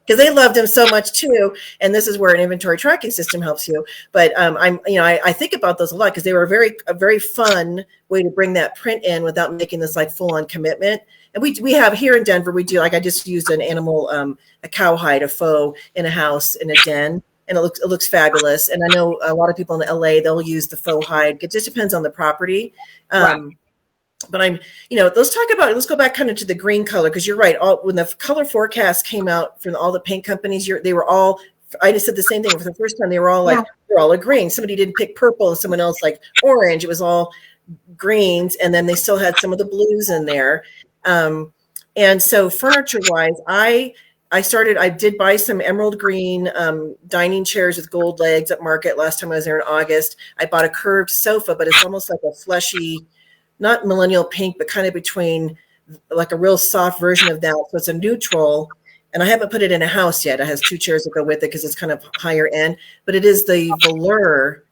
because they loved them so much too. And this is where an inventory tracking system helps you. But I think about those a lot because they were a very fun way to bring that print in without making this like full on commitment. And we have here in Denver, we do, like, I just used an animal, a cowhide, a faux in a house in a den. And it looks fabulous. And I know a lot of people in LA, they'll use the faux hide. It just depends on the property. But let's go back kind of to the green color, because you're right. When the color forecast came out from all the paint companies, they were all, I just said the same thing for the first time. They were all like, they're all agreeing. Somebody didn't pick purple and someone else like orange. It was all greens. And then they still had some of the blues in there. And so furniture wise, I did buy some emerald green dining chairs with gold legs at Market last time I was there in August. I bought a curved sofa, but it's almost like a fleshy, not millennial pink, but kind of between like a real soft version of that. So it's a neutral, and I haven't put it in a house yet. It has 2 chairs that go with it because it's kind of higher end, but it is the velour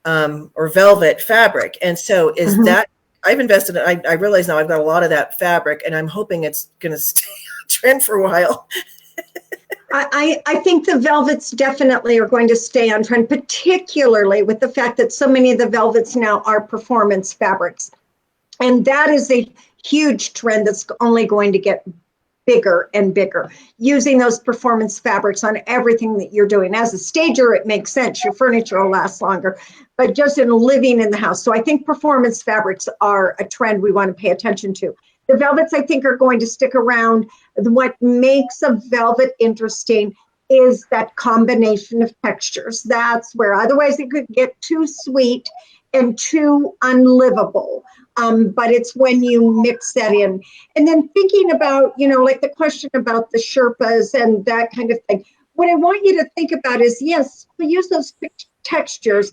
or velvet fabric. And so is that, I've invested in, I realize now I've got a lot of that fabric, and I'm hoping it's going to stay on trend for a while. I think the velvets definitely are going to stay on trend, particularly with the fact that so many of the velvets now are performance fabrics. And that is a huge trend that's only going to get bigger and bigger, using those performance fabrics on everything that you're doing. As a stager, it makes sense. Your furniture will last longer, but just in living in the house. So I think performance fabrics are a trend we want to pay attention to. The velvets, I think, are going to stick around. What makes a velvet interesting is that combination of textures. That's where otherwise it could get too sweet and too unlivable. But it's when you mix that in. And then thinking about, like the question about the Sherpas and that kind of thing. What I want you to think about is, yes, we use those textures,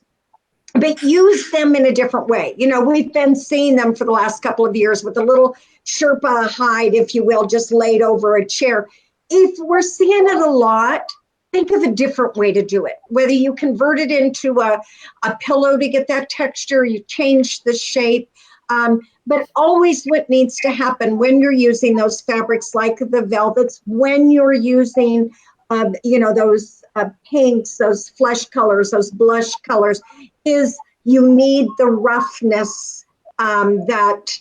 but use them in a different way. We've been seeing them for the last couple of years with a little Sherpa hide, if you will, just laid over a chair. If we're seeing it a lot, think of a different way to do it. Whether you convert it into a pillow to get that texture, you change the shape. But always what needs to happen when you're using those fabrics like the velvets, when you're using, those pinks, those flesh colors, those blush colors, is you need the roughness that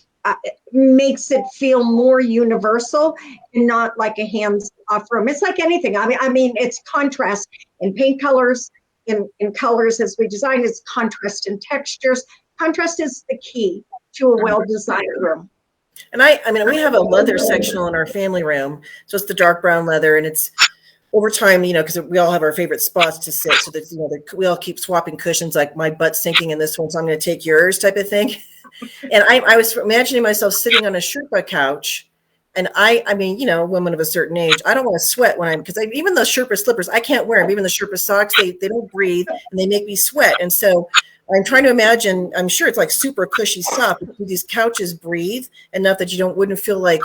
makes it feel more universal and not like a hands-off room. It's like anything. I mean, it's contrast in paint colors, in colors as we design. It's contrast in textures. Contrast is the key to a well-designed room. And I mean, we have a leather sectional in our family room. So it's the dark brown leather, and it's over time, because we all have our favorite spots to sit. So that, we all keep swapping cushions, like my butt's sinking in this one, so I'm going to take yours type of thing. And I was imagining myself sitting on a Sherpa couch. And I mean, women of a certain age, I don't want to sweat because even those Sherpa slippers, I can't wear them. Even the Sherpa socks, they don't breathe and they make me sweat. And so I'm trying to imagine, I'm sure it's like super cushy soft. These couches breathe enough that you wouldn't feel like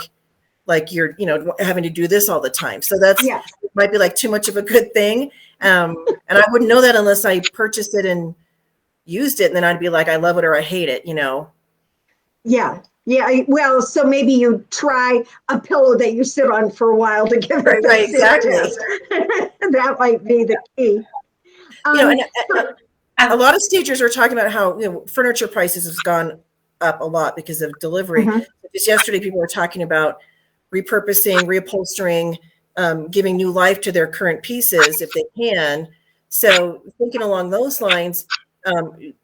you're, having to do this all the time. So that's might be like too much of a good thing. And I wouldn't know that unless I purchased it and used it. And then I'd be like, I love it or I hate it, Yeah. Yeah. Well, so maybe you try a pillow that you sit on for a while to give it right, exactly. That might be the key. A lot of stagers are talking about how furniture prices have gone up a lot because of delivery. Mm-hmm. Just yesterday, people were talking about repurposing, reupholstering, giving new life to their current pieces if they can. So thinking along those lines,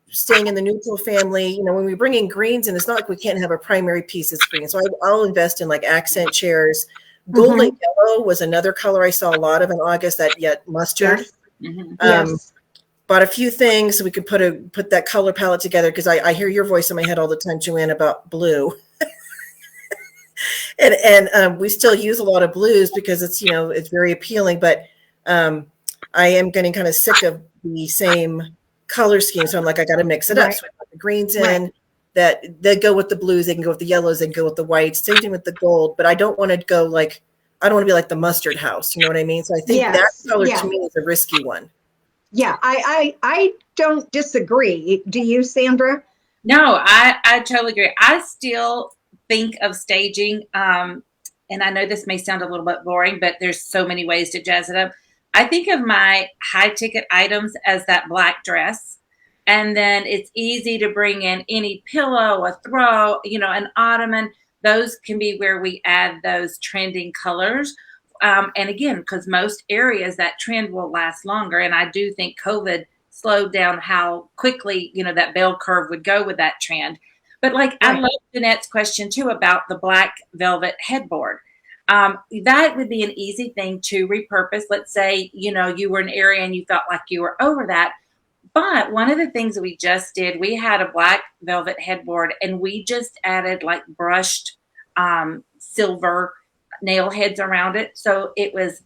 staying in the neutral family, when we bring in greens, and it's not like we can't have a primary piece that's green. So I'll invest in like accent chairs. Golden yellow was another color I saw a lot of in August, that yet mustard. Yes. Yes. Bought a few things so we could put that color palette together, because I hear your voice in my head all the time, JoAnne, about blue. and we still use a lot of blues because it's it's very appealing, but I am getting kind of sick of the same color scheme. So I'm like, I got to mix it up. So I put the greens in that they go with the blues, they can go with the yellows, they can go with the whites, same thing with the gold, but I don't want to go I don't want to be like the mustard house. You know what I mean? So I think that color to me is a risky one. Yeah, I don't disagree. Do you, Sandra? No, I totally agree. I still think of staging, and I know this may sound a little bit boring, but there's so many ways to jazz it up. I think of my high ticket items as that black dress, and then it's easy to bring in any pillow, a throw, an ottoman. Those can be where we add those trending colors. And again, because most areas that trend will last longer. And I do think COVID slowed down how quickly, that bell curve would go with that trend. But I love Jeanette's question too about the black velvet headboard. That would be an easy thing to repurpose. Let's say, you were in an area and you felt like you were over that. But one of the things that we just did, we had a black velvet headboard and we just added brushed silver nail heads around it. So it was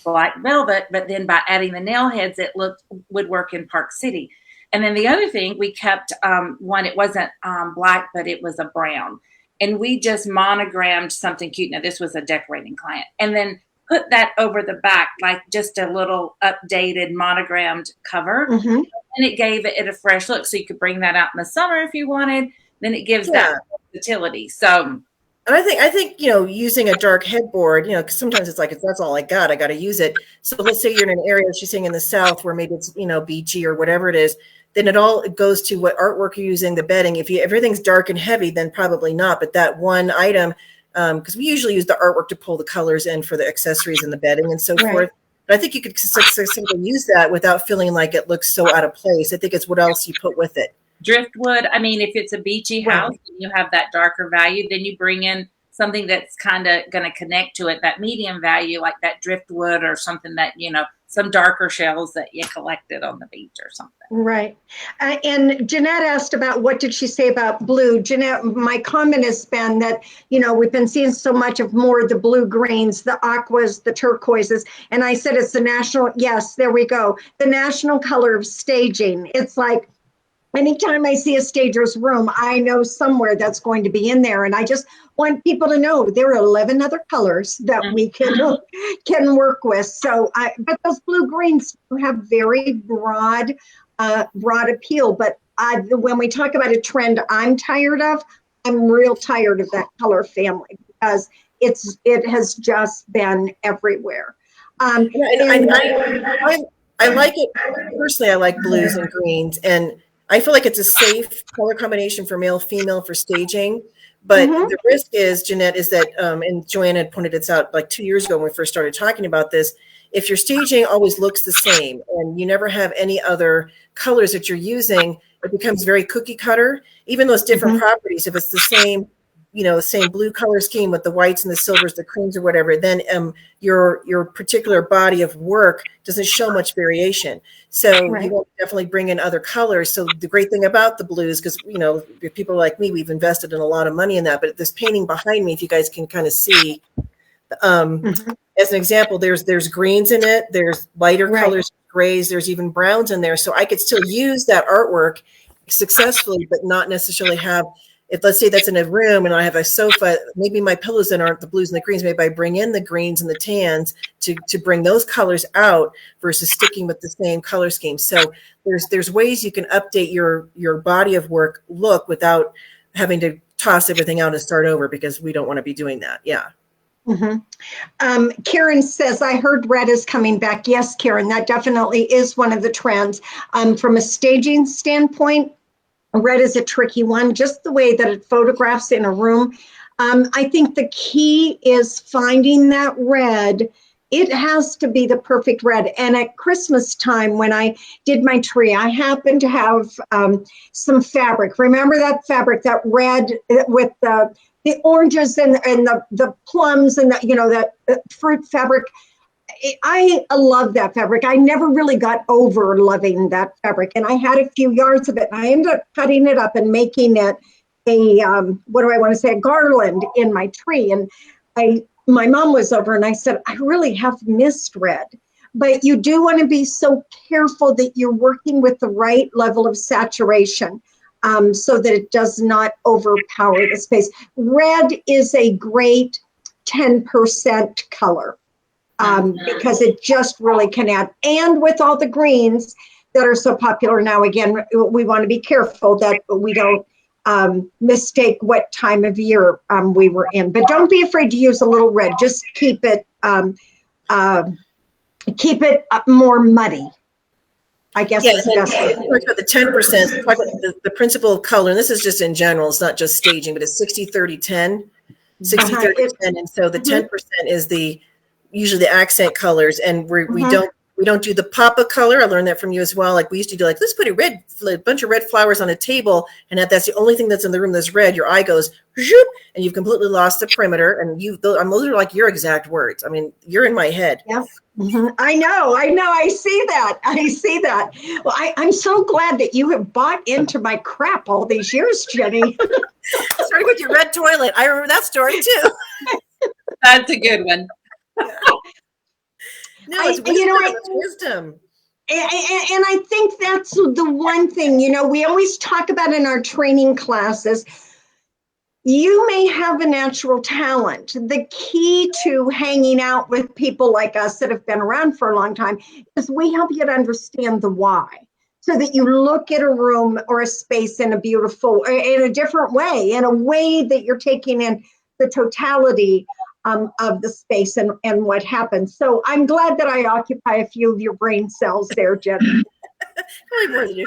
black velvet, but then by adding the nail heads, it would work in Park City. And then the other thing, we kept one, it wasn't black, but it was a brown. And we just monogrammed something cute. Now, this was a decorating client. And then put that over the back, like just a little updated monogrammed cover. And it gave it a fresh look. So you could bring that out in the summer if you wanted. Then it gives that versatility. So... And I think, using a dark headboard, because sometimes it's like, if that's all I got to use it. So let's say you're in an area, she's saying in the South, where maybe it's, beachy or whatever it is, then it goes to what artwork you're using, the bedding. If everything's dark and heavy, then probably not. But that one item because we usually use the artwork to pull the colors in for the accessories and the bedding and so forth. But I think you could successfully use that without feeling like it looks so out of place. I think it's what else you put with it. Driftwood. I mean, if it's a beachy house and you have that darker value, then you bring in something that's kind of going to connect to it, that medium value, like that driftwood or something that, some darker shells that you collected on the beach or something. Right. And Jeanette asked about what did she say about blue. Jeanette, my comment has been that, we've been seeing so much of more of the blue greens, the aquas, the turquoises. And I said it's the national, yes, there we go. The national color of staging. It's like, anytime I see a stager's room, I know somewhere that's going to be in there. And I just want people to know there are 11 other colors that we can work with. So, but those blue greens have very broad appeal. But when we talk about a trend I'm tired of, I'm real tired of that color family because it has just been everywhere. I like it personally. I like blues and greens, and I feel like it's a safe color combination for male, female for staging. But the risk is, Jeanette, is that, and JoAnne had pointed this out like 2 years ago when we first started talking about this, if your staging always looks the same and you never have any other colors that you're using, it becomes very cookie cutter. Even those different properties, if it's the same, the same blue color scheme with the whites and the silvers, the creams or whatever, then your particular body of work doesn't show much variation. So you won't definitely bring in other colors. So the great thing about the blues, because, people like me, we've invested in a lot of money in that, but this painting behind me, if you guys can kind of see, as an example, there's greens in it, there's lighter colors, grays, there's even browns in there. So I could still use that artwork successfully, but not necessarily have, if let's say that's in a room and I have a sofa, maybe my pillows then aren't the blues and the greens. Maybe I bring in the greens and the tans to bring those colors out versus sticking with the same color scheme. So there's ways you can update your body of work look without having to toss everything out and start over, because we don't want to be doing that. Yeah. Karen says, I heard red is coming back. Yes, Karen, that definitely is one of the trends. From a staging standpoint, red is a tricky one, just the way that it photographs in a room. I think the key is finding that red. It has to be the perfect red. And at Christmas time, when I did my tree, I happened to have some fabric. Remember that fabric, that red with the oranges and the plums and that fruit fabric. I love that fabric. I never really got over loving that fabric. And I had a few yards of it. And I ended up cutting it up and making it a garland in my tree. And my mom was over and I said, I really have missed red. But you do want to be so careful that you're working with the right level of saturation so that it does not overpower the space. Red is a great 10% color. Because it just really can add. And with all the greens that are so popular now, again, we want to be careful that we don't mistake what time of year we were in. But don't be afraid to use a little red. Just keep it more muddy. I guess is the best way. Talk about the 10%, talk about the principal color, and this is just in general, it's not just staging, but it's 60-30-10, 60-30-10. And so the 10% is usually the accent colors, and we don't do the pop-up color. I learned that from you as well. Like we used to do, like, let's put a bunch of red flowers on a table, and if that's the only thing that's in the room that's red, your eye goes zoop, and you've completely lost the perimeter. And those are like your exact words. I mean, you're in my head. Yeah. I know. I see that. Well, I'm so glad that you have bought into my crap all these years, Jenny. Starting with your red toilet. I remember that story too. That's a good one. No, it's wisdom. It's wisdom. And I think that's the one thing, we always talk about in our training classes. You may have a natural talent. The key to hanging out with people like us that have been around for a long time is we help you to understand the why, so that you look at a room or a space in a different way, in a way that you're taking in the totality of the space and what happens. So I'm glad that I occupy a few of your brain cells there, Jen. Probably more than a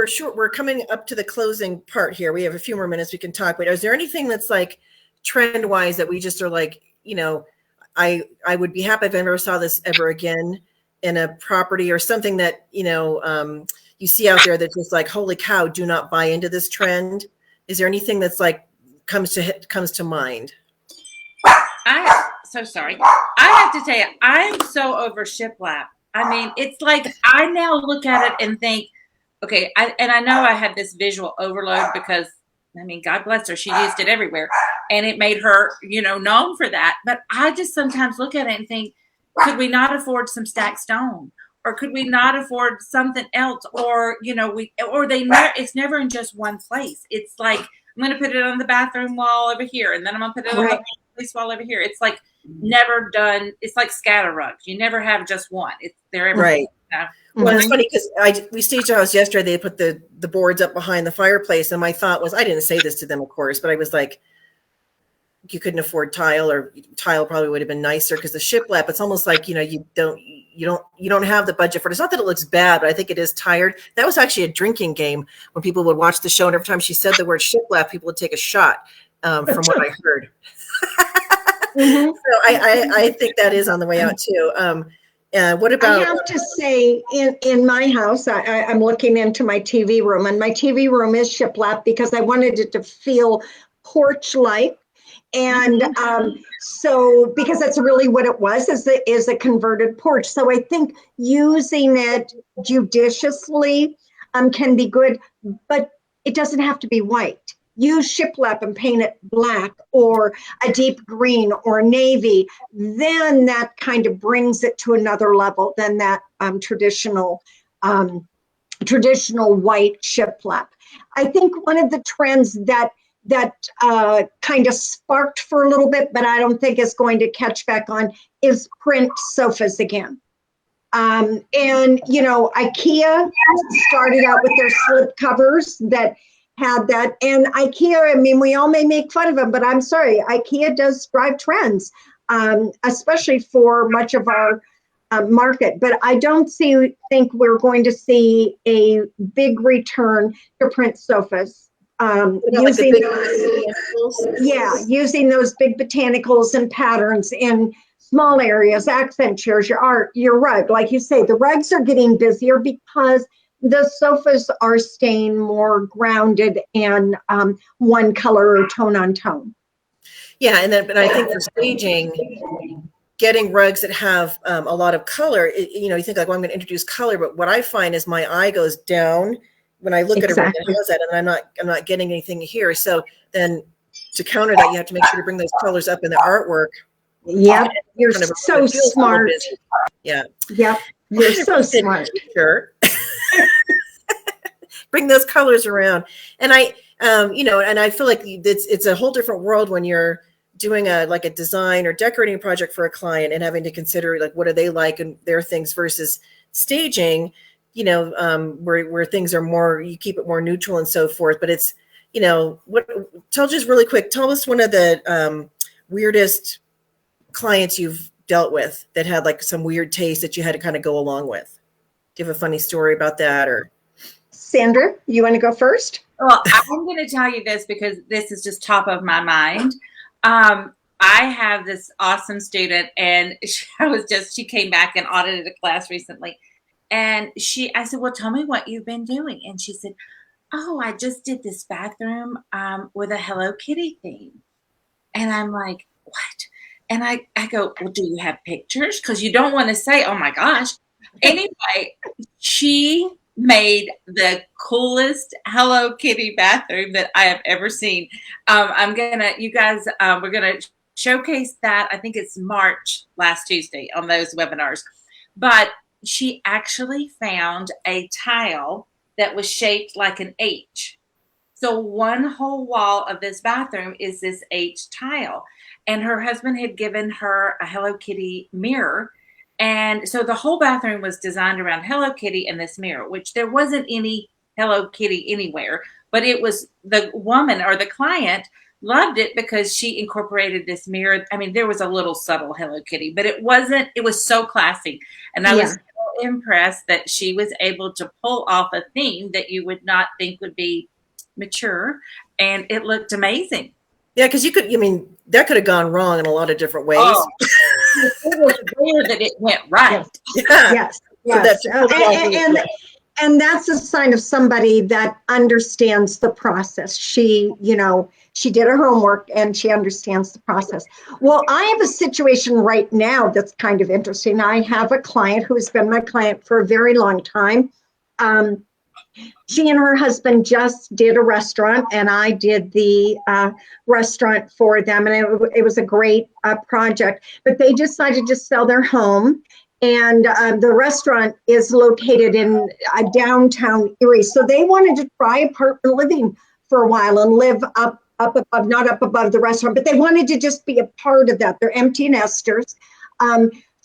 few. We're coming up to the closing part here. We have a few more minutes we can talk. But is there anything that's like trend wise that we just are like, I would be happy if I never saw this ever again in a property or something that you see out there that's just like, holy cow, do not buy into this trend. Is there anything that's like comes to mind? I'm so sorry. I have to tell you, I'm so over shiplap. I mean, it's like I now look at it and think, okay, I know I had this visual overload because, I mean, God bless her, she used it everywhere, and it made her, known for that. But I just sometimes look at it and think, could we not afford some stacked stone, or could we not afford something else, or it's never in just one place. It's like I'm going to put it on the bathroom wall over here, and then I'm going to put it on the place wall over here. It's like never done. It's like scatter rugs. You never have just one. They're everywhere. Right. Well, it's funny because we staged a house yesterday. They put the boards up behind the fireplace, and my thought was, I didn't say this to them, of course, but I was like, you couldn't afford tile, or tile probably would have been nicer because the shiplap. It's almost like you don't have the budget for it. It's not that it looks bad, but I think it is tired. That was actually a drinking game when people would watch the show, and every time she said the word shiplap, people would take a shot. From what I heard. Mm-hmm. So I think that is on the way out too. What about? I have to say, in my house, I'm looking into my TV room, and my TV room is shiplap because I wanted it to feel porch-like, and so because that's really what it was, is a converted porch. So I think using it judiciously can be good, but it doesn't have to be white. Use shiplap and paint it black or a deep green or navy, then that kind of brings it to another level than that traditional white shiplap. I think one of the trends that kind of sparked for a little bit, but I don't think is going to catch back on, is print sofas again. And IKEA started out with their slip covers that had that, and IKEA, I mean, we all may make fun of them, but I'm sorry, IKEA does drive trends, especially for much of our market. But I don't think we're going to see a big return to print sofas. Using those big botanicals and patterns in small areas, accent chairs, your rug, like you say, the rugs are getting busier because the sofas are staying more grounded and one color or tone on tone. Yeah, but I think for staging, getting rugs that have a lot of color, you think like, well, I'm going to introduce color, but what I find is my eye goes down when I look at a rug that has that, and I'm not getting anything here. So then to counter that, you have to make sure to bring those colors up in the artwork. Yeah, you're so smart. Yeah. Yep, you're so smart. Sure. Bring those colors around, and I feel like it's a whole different world when you're doing a design or decorating project for a client and having to consider like what are they like and their things versus staging, where things are more, you keep it more neutral and so forth. But it's tell us one of the weirdest clients you've dealt with that had like some weird taste that you had to kind of go along with. Do you have a funny story about that? Or Sandra, you want to go first? Well, I'm going to tell you this because this is just top of my mind. I have this awesome student, and she came back and audited a class recently. And I said, well, tell me what you've been doing. And she said, oh, I just did this bathroom with a Hello Kitty theme. And I'm like, what? And I go, well, do you have pictures? Because you don't want to say, oh my gosh. Anyway, she made the coolest Hello Kitty bathroom that I have ever seen. We're gonna showcase that. I think it's March, last Tuesday, on those webinars. But she actually found a tile that was shaped like an H. So one whole wall of this bathroom is this H tile. And her husband had given her a Hello Kitty mirror. And so the whole bathroom was designed around Hello Kitty and this mirror, which there wasn't any Hello Kitty anywhere, but it was the woman or the client loved it because she incorporated this mirror. I mean, there was a little subtle Hello Kitty, but it was so classy. And I was impressed that she was able to pull off a theme that you would not think would be mature, and it looked amazing. Yeah, because that could have gone wrong in a lot of different ways. Oh, it was rare that it went right. Yes. Yes. So and that's a sign of somebody that understands the process. She did her homework and she understands the process. Well, I have a situation right now that's kind of interesting. I have a client who's been my client for a very long time. She and her husband just did a restaurant, and I did the restaurant for them, and it was a great project. But they decided to sell their home, and the restaurant is located in downtown Erie. So they wanted to try apartment living for a while and live up above, not up above the restaurant, but they wanted to just be a part of that. They're empty nesters.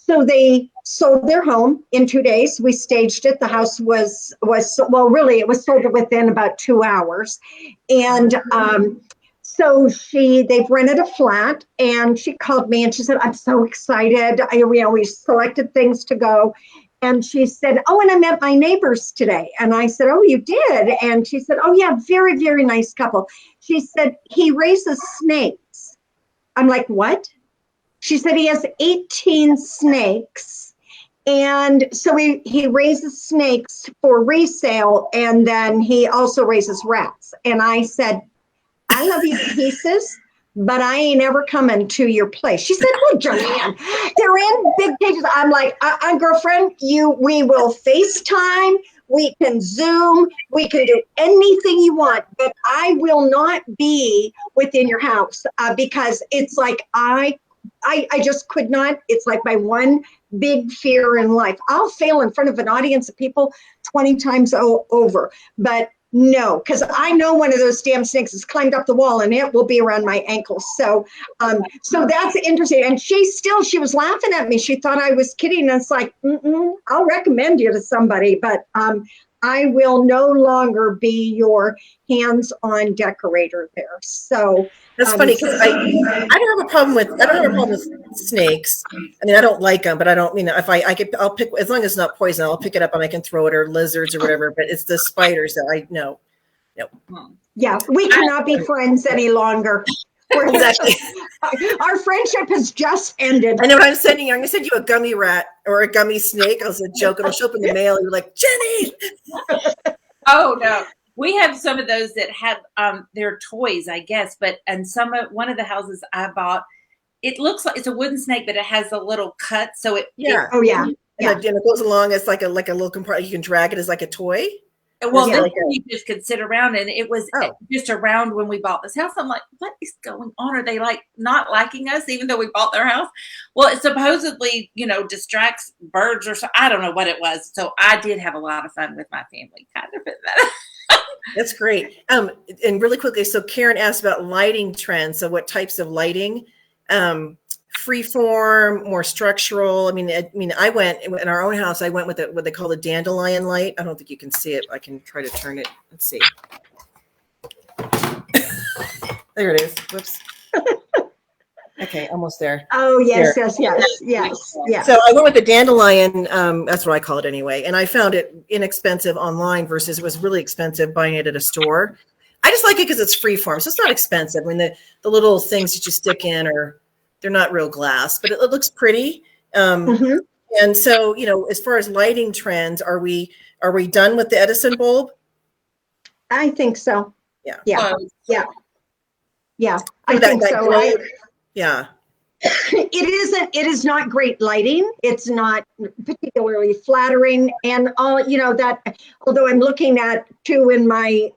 So they sold their home in 2 days. We staged it. The house was really, it was sold within about 2 hours. And so they've rented a flat, and she called me and she said, I'm so excited. We selected things to go. And she said, oh, and I met my neighbors today. And I said, oh, you did? And she said, oh, yeah, very, very nice couple. She said, he raises snakes. I'm like, what? She said he has 18 snakes. And so he raises snakes for resale, and then he also raises rats. And I said, I love you to pieces, but I ain't ever coming to your place. She said, well, JoAnne, they're in big cages. I'm like, girlfriend, we will FaceTime. We can Zoom. We can do anything you want, but I will not be within your house because it's like I just could not. It's like my one big fear in life. I'll fail in front of an audience of people 20 times over, but no, because I know one of those damn snakes has climbed up the wall and it will be around my ankles. So that's interesting. And she was laughing at me. She thought I was kidding. And it's like, I'll recommend you to somebody, but I will no longer be your hands-on decorator there. So that's funny because I don't have a problem with snakes. I mean, I don't like them, but I don't, I'll pick, as long as it's not poison, I'll pick it up and I can throw it, or lizards or whatever, but it's the spiders that no. Yeah, we cannot be friends any longer. Exactly. Our friendship has just ended. I know what I'm sending you. I'm going to send you a gummy rat or a gummy snake. I was a joke. It'll show up in the mail. You're like, Jenny. Oh, no. We have some of those that have their toys, I guess. And one of the houses I bought, it looks like it's a wooden snake, but it has a little cut. So it. Yeah. And it goes along as like a little compartment. You can drag it as like a toy. Well, then you just could sit around, and it was just around when we bought this house. I'm like, what is going on? Are they like not liking us, even though we bought their house? Well, it supposedly, distracts birds or so. I don't know what it was. So I did have a lot of fun with my family. Kind of that. That's great. And really quickly, so Karen asked about lighting trends. So what types of lighting? Freeform, more structural. I mean, I went in our own house. I went with what they call the dandelion light. I don't think you can see it. I can try to turn it. Let's see. There it is. Whoops. Okay, almost there. Oh yes, there. yes. So I went with the dandelion. That's what I call it anyway. And I found it inexpensive online versus it was really expensive buying it at a store. I just like it because it's freeform, so it's not expensive. I mean, the little things that you stick in they're not real glass, but it looks pretty. And so, as far as lighting trends, are we done with the Edison bulb? I think so. Yeah. I think so. Yeah. It is not great lighting. It's not particularly flattering. And although I'm looking at two in my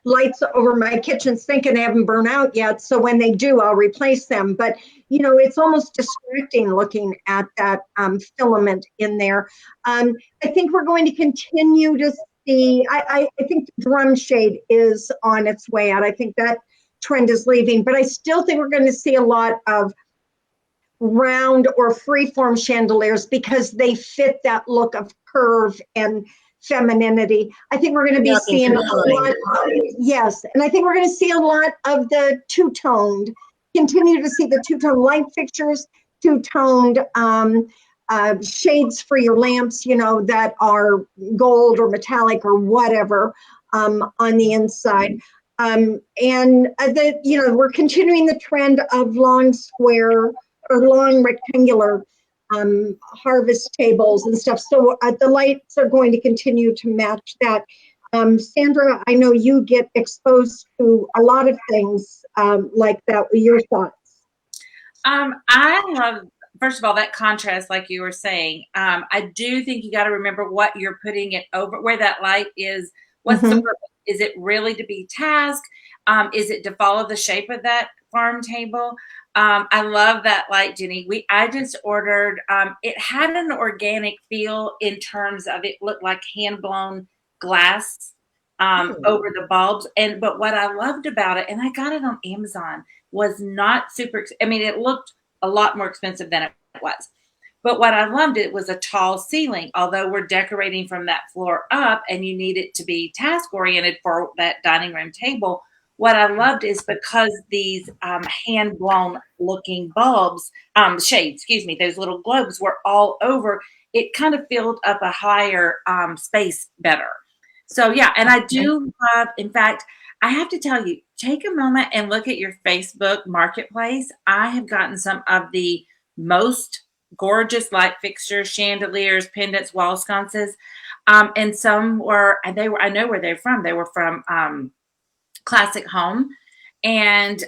lights over my kitchen sink and they haven't burned out yet. So when they do, I'll replace them. But, it's almost distracting looking at that filament in there. I think we're going to continue to see, I think the drum shade is on its way out. I think that trend is leaving, but I still think we're going to see a lot of round or freeform chandeliers because they fit that look of curve and femininity. I think we're going to be seeing a lot. Yes, and I think we're going to see a lot of the two-toned. Continue to see the two-tone light fixtures, two-toned shades for your lamps, that are gold or metallic or whatever on the inside. We're continuing the trend of long square or long rectangular harvest tables and stuff. So the lights are going to continue to match that. Sandra, I know you get exposed to a lot of things like that. Your thoughts? I love, first of all, that contrast, like you were saying. I do think you got to remember what you're putting it over, where that light is. What's the purpose? Is it really to be tasked? Is it to follow the shape of that farm table? I love that light, Jenny. I just ordered, it had an organic feel in terms of it looked like hand-blown glass over the bulbs. But what I loved about it, and I got it on Amazon, was not super, it looked a lot more expensive than it was. But what I loved, it was a tall ceiling, although we're decorating from that floor up and you need it to be task oriented for that dining room table. What I loved is because these hand blown looking bulbs, shades, those little globes were all over, it kind of filled up a higher space better. So yeah, and I do love, in fact, I have to tell you, take a moment and look at your Facebook marketplace. I have gotten some of the most gorgeous light fixtures, chandeliers, pendants, wall sconces. And some were, I know where they're from. They were from Classic Home and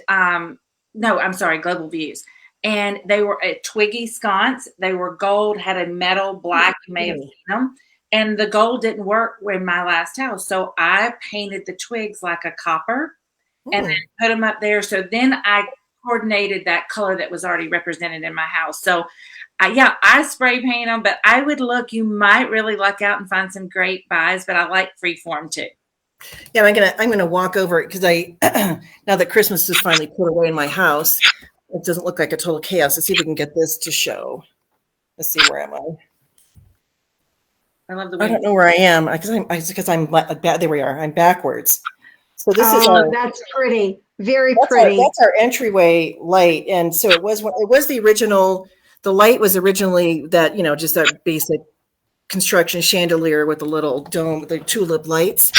Global Views. And they were a twiggy sconce. They were gold, had a metal black. You may have seen them. And the gold didn't work in my last house. So I painted the twigs like a copper and then put them up there. So then I coordinated that color that was already represented in my house. So I spray paint them, but I would look, you might really luck out and find some great buys, but I like freeform too. Yeah, I'm gonna walk over it because now that Christmas is finally put away in my house, it doesn't look like a total chaos. Let's see if we can get this to show. Let's see, where am I? I love the way I don't know where I am because I'm there we are. I'm backwards. So this is that's pretty, very pretty. That's our entryway light, and so it was the original. The light was originally that just that basic construction chandelier with the little dome with the tulip lights.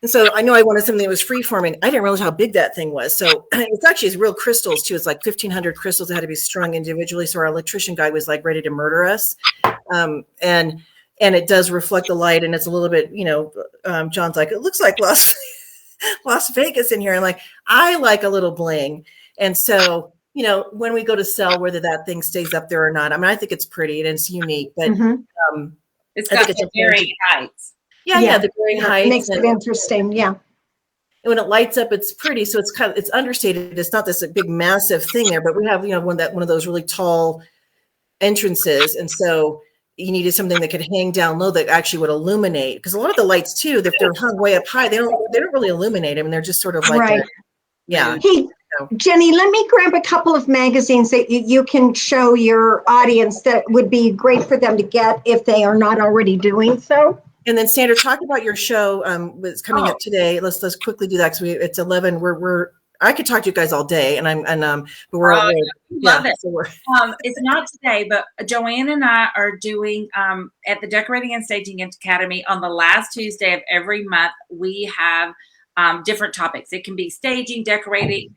And so I know I wanted something that was freeforming. I didn't realize how big that thing was. So it's real crystals too. It's like 1,500 crystals that had to be strung individually. So our electrician guy was like ready to murder us. And it does reflect the light, and it's a little bit, John's like, it looks like Las Vegas in here. I'm like, I like a little bling. And so, when we go to sell, whether that thing stays up there or not, I think it's pretty and it's unique, but it's got the varying heights. Yeah, the varying heights. It makes it interesting, yeah. And when it lights up, it's pretty. So it's understated. It's not this big, massive thing there, but we have, one of those really tall entrances. And so you needed something that could hang down low that actually would illuminate. Because a lot of the lights too, if they're hung way up high, they don't really illuminate. They're just sort of like, right. Yeah. Hey, Jenny, let me grab a couple of magazines that you can show your audience that would be great for them to get if they are not already doing so. And then Sandra, talk about your show that's coming up today. Let's quickly do that because it's 11. I could talk to you guys all day, but we're all love it. So it's not today, but JoAnne and I are doing at the Decorating and Staging Academy on the last Tuesday of every month. We have different topics. It can be staging, decorating.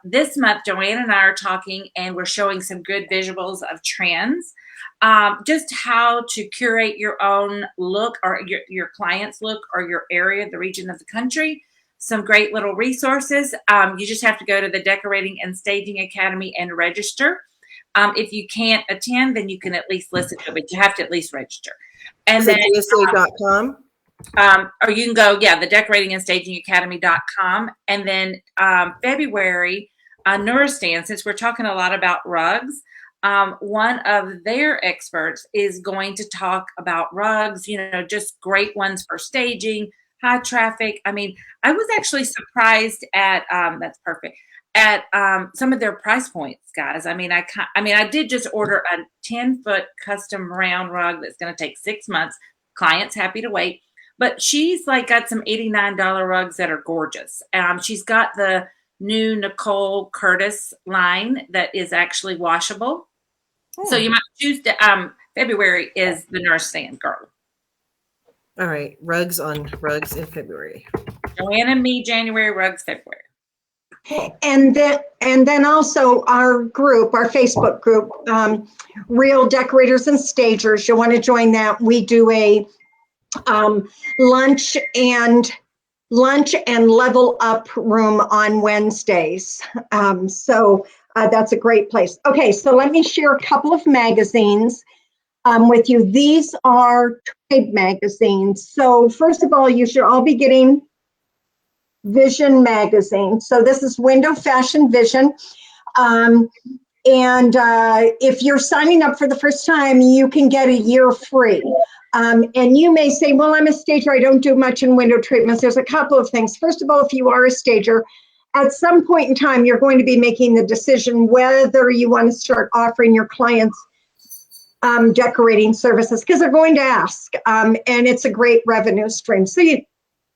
This month, JoAnne and I are talking, and we're showing some good visuals of trends, just how to curate your own look or your client's look or your area, the region of the country. Some great little resources. You just have to go to the Decorating and Staging Academy and register. If you can't attend, then you can at least listen to it, but you have to at least register. And then DSA.com. Or you can go, the Decorating and Staging Academy.com. And then February, Nurstand, since we're talking a lot about rugs, one of their experts is going to talk about rugs, just great ones for staging, high traffic. I was actually surprised at that's perfect at some of their price points, guys. I did just order a 10-foot custom round rug that's going to take 6 months. Client's happy to wait, but she's got some $89 rugs that are gorgeous. She's got the new Nicole Curtis line that is actually washable. So you might choose to, February is the nurse stand girl. All right. Rugs in February. JoAnne and me, January, rugs, February. Cool. And then also our group, our Facebook group, Real Decorators and Stagers. You'll want to join that. We do a lunch and level up room on Wednesdays. So that's a great place. Okay, so let me share a couple of magazines with you. These are trade magazines. So first of all, you should all be getting Vision magazine. So this is Window Fashion Vision. And if you're signing up for the first time, you can get a year free. And you may say, well, I'm a stager. I don't do much in window treatments. There's a couple of things. First of all, if you are a stager, at some point in time, you're going to be making the decision whether you want to start offering your clients decorating services, because they're going to ask. And it's a great revenue stream. So you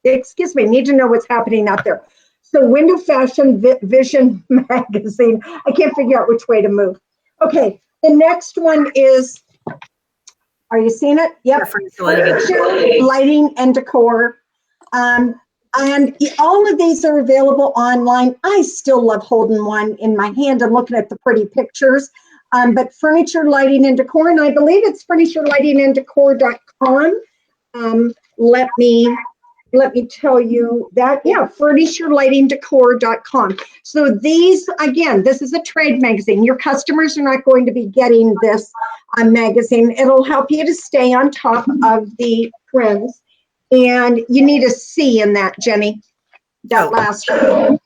need to know what's happening out there. So Window Fashion Vision magazine. I can't figure out which way to move. Okay, the next one is, are you seeing it? Yep. Lighting and Decor. And all of these are available online. I still love holding one in my hand and looking at the pretty pictures. But Furniture, Lighting, and Decor, and I believe it's FurnitureLightingAndDecor.com. Let me tell you that, yeah, FurnitureLightingDecor.com. So these, again, this is a trade magazine. Your customers are not going to be getting this magazine. It'll help you to stay on top of the trends. And you need a C in that, Jenny, that last one.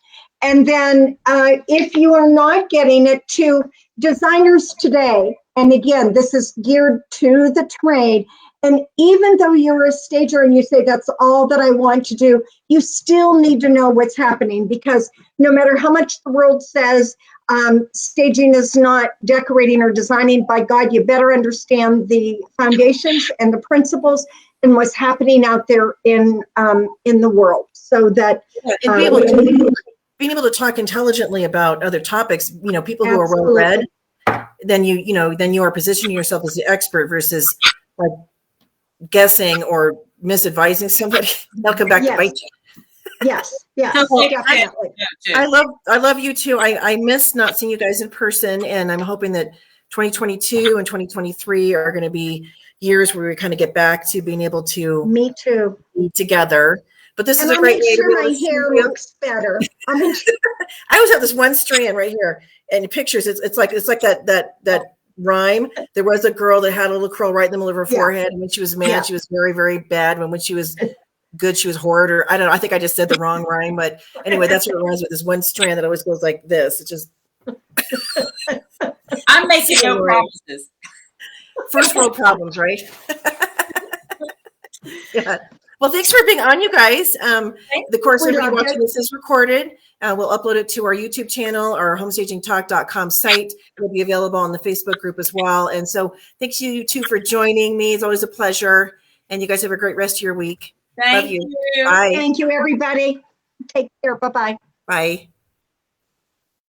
And then if you are not getting it, to Designers Today, and again, this is geared to the trade. And even though you're a stager and you say, that's all that I want to do, you still need to know what's happening, because no matter how much the world says staging is not decorating or designing, by God, you better understand the foundations and the principles and what's happening out there in the world, so that being able to talk intelligently about other topics, people who Absolutely. are well read, then you are positioning yourself as the expert versus like guessing or misadvising somebody. They'll come back to bite you. Yes, definitely. I love you too. I miss not seeing you guys in person, and I'm hoping that 2022 and 2023 are going to be years where we kind of get back to being able to Me too. be together. But this is a I'll great make way sure to my hair looks better. I always have this one strand right here, and pictures. It's like that rhyme. There was a girl that had a little curl right in the middle of her forehead, and when she was mad, she was very, very bad. When she was good, she was horrid. Or I don't know. I think I just said the wrong rhyme, but anyway, that's what it reminds me of. This one strand that always goes like this. It's just. I'm making no promises. First world problems, right? Yeah. Well, thanks for being on, you guys. The course everybody watching this is recorded. We'll upload it to our YouTube channel, our homestagingtalk.com site. It'll be available on the Facebook group as well. And so thanks you two for joining me. It's always a pleasure. And you guys have a great rest of your week. Thank Love you. you. Bye. Thank you, everybody. Take care. Bye-bye. Bye.